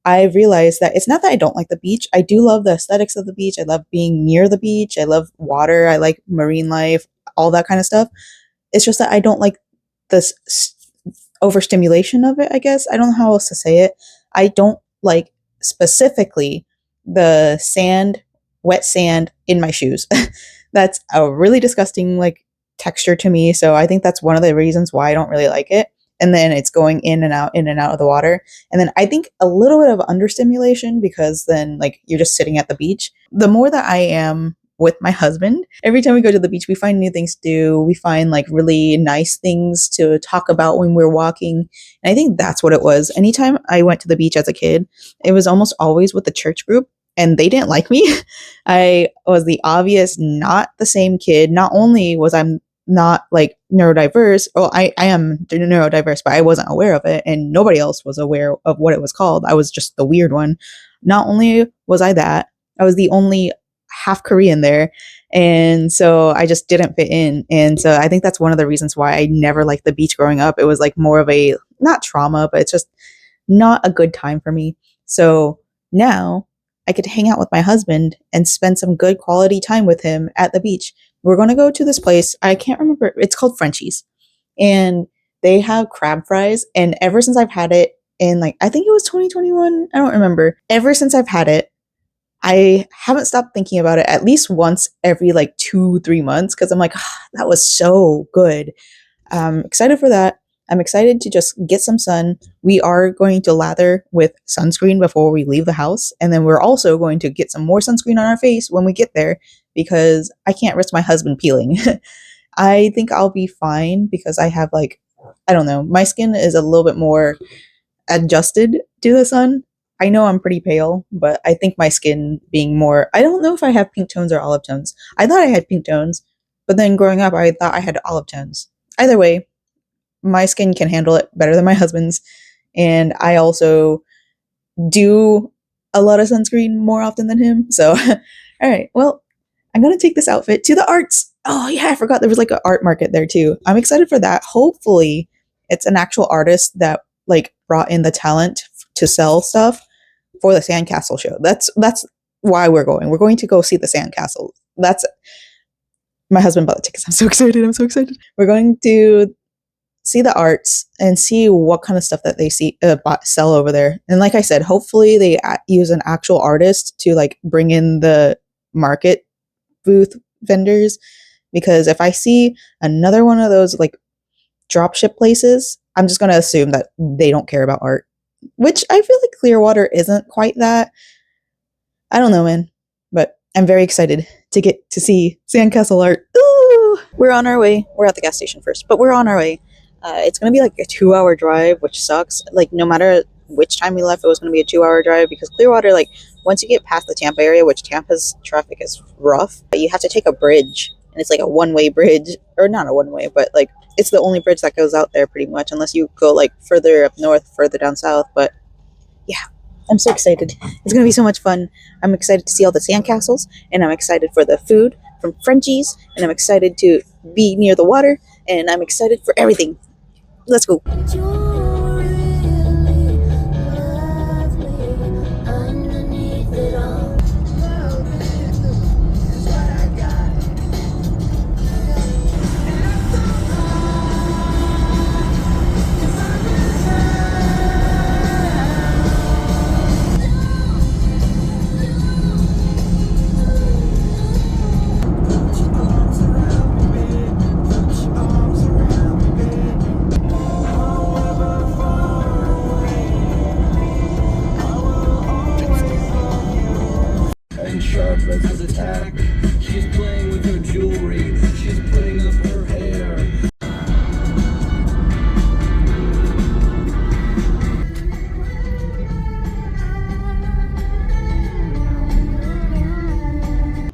I've realized that it's not that I don't like the beach. I do love the aesthetics of the beach. I love being near the beach. I love water. I like marine life, all that kind of stuff. It's just that I don't like this overstimulation of it, I guess. I don't know how else to say it. I don't like specifically the sand, wet sand in my shoes. That's a really disgusting like texture to me. So I think that's one of the reasons why I don't really like it. And then it's going in and out of the water. And then I think a little bit of understimulation because then like you're just sitting at the beach. The more that I am with my husband, every time we go to the beach, we find new things to do. We find like really nice things to talk about when we're walking. And I think that's what it was. Anytime I went to the beach as a kid, it was almost always with the church group. And they didn't like me. I was the obvious, not the same kid. Not only was I not like neurodiverse, well, I am neurodiverse, but I wasn't aware of it. And nobody else was aware of what it was called. I was just the weird one. Not only was I that, I was the only half Korean there. And so I just didn't fit in. And so I think that's one of the reasons why I never liked the beach growing up. It was like more of a, not trauma, but it's just not a good time for me. So now I get to hang out with my husband and spend some good quality time with him at the beach. We're going to go to this place. I can't remember. It's called Frenchie's. And they have crab fries. And ever since I've had it in like, I think it was 2021. I don't remember. Ever since I've had it, I haven't stopped thinking about it at least once every like 2-3 months. Cause I'm like, that was so good. I'm excited for that. I'm excited to just get some sun. We are going to lather with sunscreen before we leave the house. And then we're also going to get some more sunscreen on our face when we get there because I can't risk my husband peeling. I think I'll be fine because I have like, I don't know, my skin is a little bit more adjusted to the sun. I know I'm pretty pale, but I think my skin being more, I don't know if I have pink tones or olive tones. I thought I had pink tones, but then growing up, I thought I had olive tones. Either way, my skin can handle it better than my husband's. And I also do a lot of sunscreen more often than him. So, all right, well, I'm going to take this outfit to the arts. Oh, yeah, I forgot there was like an art market there too. I'm excited for that. Hopefully, it's an actual artist that like brought in the talent to sell stuff for the sandcastle show. That's why we're going. We're going to go see the sandcastle. That's my husband bought the tickets. I'm so excited. We're going to see the arts and see what kind of stuff that they sell over there. And like I said, hopefully they use an actual artist to like bring in the market booth vendors. Because if I see another one of those like dropship places, I'm just going to assume that they don't care about art, which I feel like Clearwater isn't quite that. I don't know, man, but I'm very excited to get to see sandcastle art. Ooh, we're on our way. We're at the gas station first, but we're on our way. It's going to be like a 2-hour drive, which sucks. Like no matter which time we left, it was going to be a 2-hour drive because Clearwater, like once you get past the Tampa area, which Tampa's traffic is rough, you have to take a bridge and it's like a one-way bridge, or not a one-way, but like it's the only bridge that goes out there pretty much, unless you go like further up north, further down south. But yeah, I'm so excited. It's going to be so much fun. I'm excited to see all the sandcastles, and I'm excited for the food from Frenchie's, and I'm excited to be near the water, and I'm excited for everything. Let's go.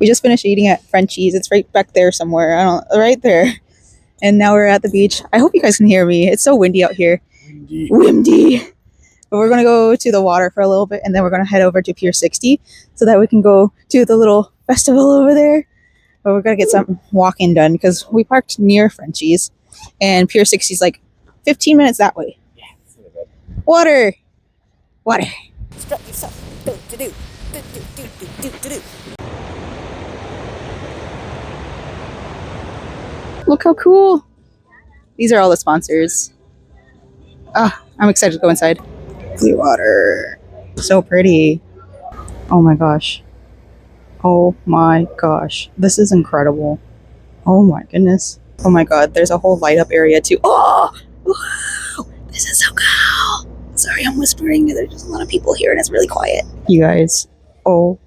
We just finished eating at Frenchie's. It's right back there somewhere. Right there. And now we're at the beach. I hope you guys can hear me. It's so windy out here. Windy. But we're going to go to the water for a little bit, and then we're going to head over to Pier 60 so that we can go to the little festival over there. But we're going to get some walking done because we parked near Frenchie's, and Pier 60 is like 15 minutes that way. Water. Water. Strut yourself. Look how cool. These are all the sponsors. I'm excited to go inside. Blue water. So pretty. Oh my gosh. Oh my gosh. This is incredible. Oh my goodness. Oh my god. There's a whole light up area too. Oh! Wow! This is so cool. Sorry, I'm whispering. There's just a lot of people here and it's really quiet. You guys. Oh.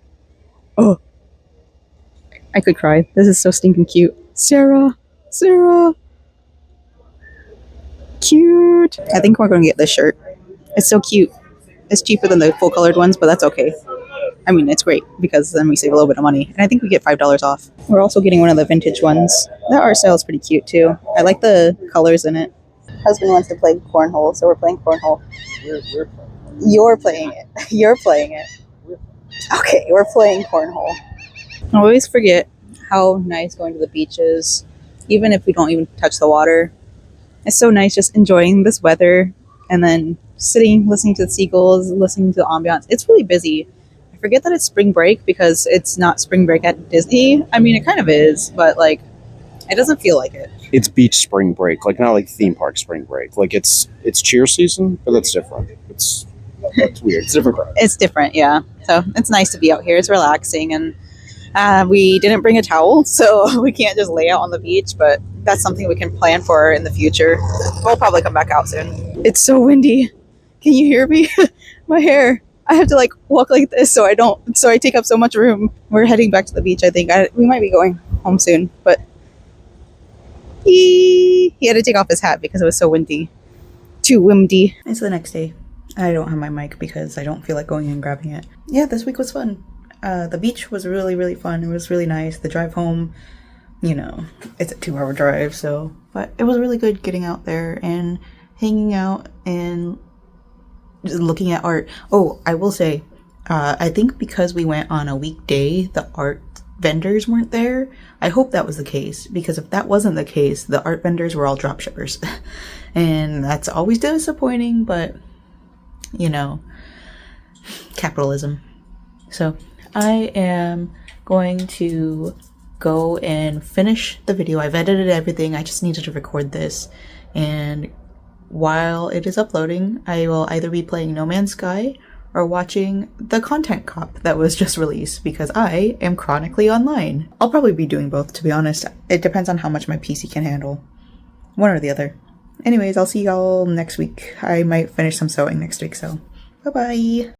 I could cry. This is so stinking cute. Sarah. Cute. I think we're going to get this shirt. It's so cute. It's cheaper than the full colored ones, but that's okay. I mean, it's great because then we save a little bit of money. And I think we get $5 off. We're also getting one of the vintage ones. That art style is pretty cute too. I like the colors in it. Husband wants to play cornhole, so we're playing cornhole. You're playing it. You're playing it. Okay, we're playing cornhole. I always forget how nice going to the beach is, even if we don't even touch the water. It's so nice just enjoying this weather and then sitting, listening to the seagulls, listening to the ambiance. It's really busy. I forget that it's spring break because it's not spring break at Disney. I mean, it kind of is, but like, it doesn't feel like it. It's beach spring break, like not like theme park spring break. Like it's cheer season, but that's different. It's weird. It's different crowd. It's different, yeah. So it's nice to be out here. It's relaxing, and we didn't bring a towel, so we can't just lay out on the beach, but that's something we can plan for in the future. We'll probably come back out soon. It's so windy. Can you hear me? My hair. I have to like walk like this so I take up so much room. We're heading back to the beach, I think. We might be going home soon, but he had to take off his hat because it was so windy. Too windy. It's the next day. I don't have my mic because I don't feel like going and grabbing it. Yeah, this week was fun. The beach was really, really fun. It was really nice. The drive home, you know, it's a 2-hour drive, so, but it was really good getting out there and hanging out and just looking at art. Oh, I will say, I think because we went on a weekday, the art vendors weren't there. I hope that was the case, because if that wasn't the case, the art vendors were all drop shippers. And that's always disappointing, but, you know, capitalism. So I am going to go and finish the video. I've edited everything. I just needed to record this. And while it is uploading, I will either be playing No Man's Sky or watching the Content Cop that was just released, because I am chronically online. I'll probably be doing both, to be honest. It depends on how much my PC can handle. One or the other. Anyways, I'll see y'all next week. I might finish some sewing next week, so bye-bye.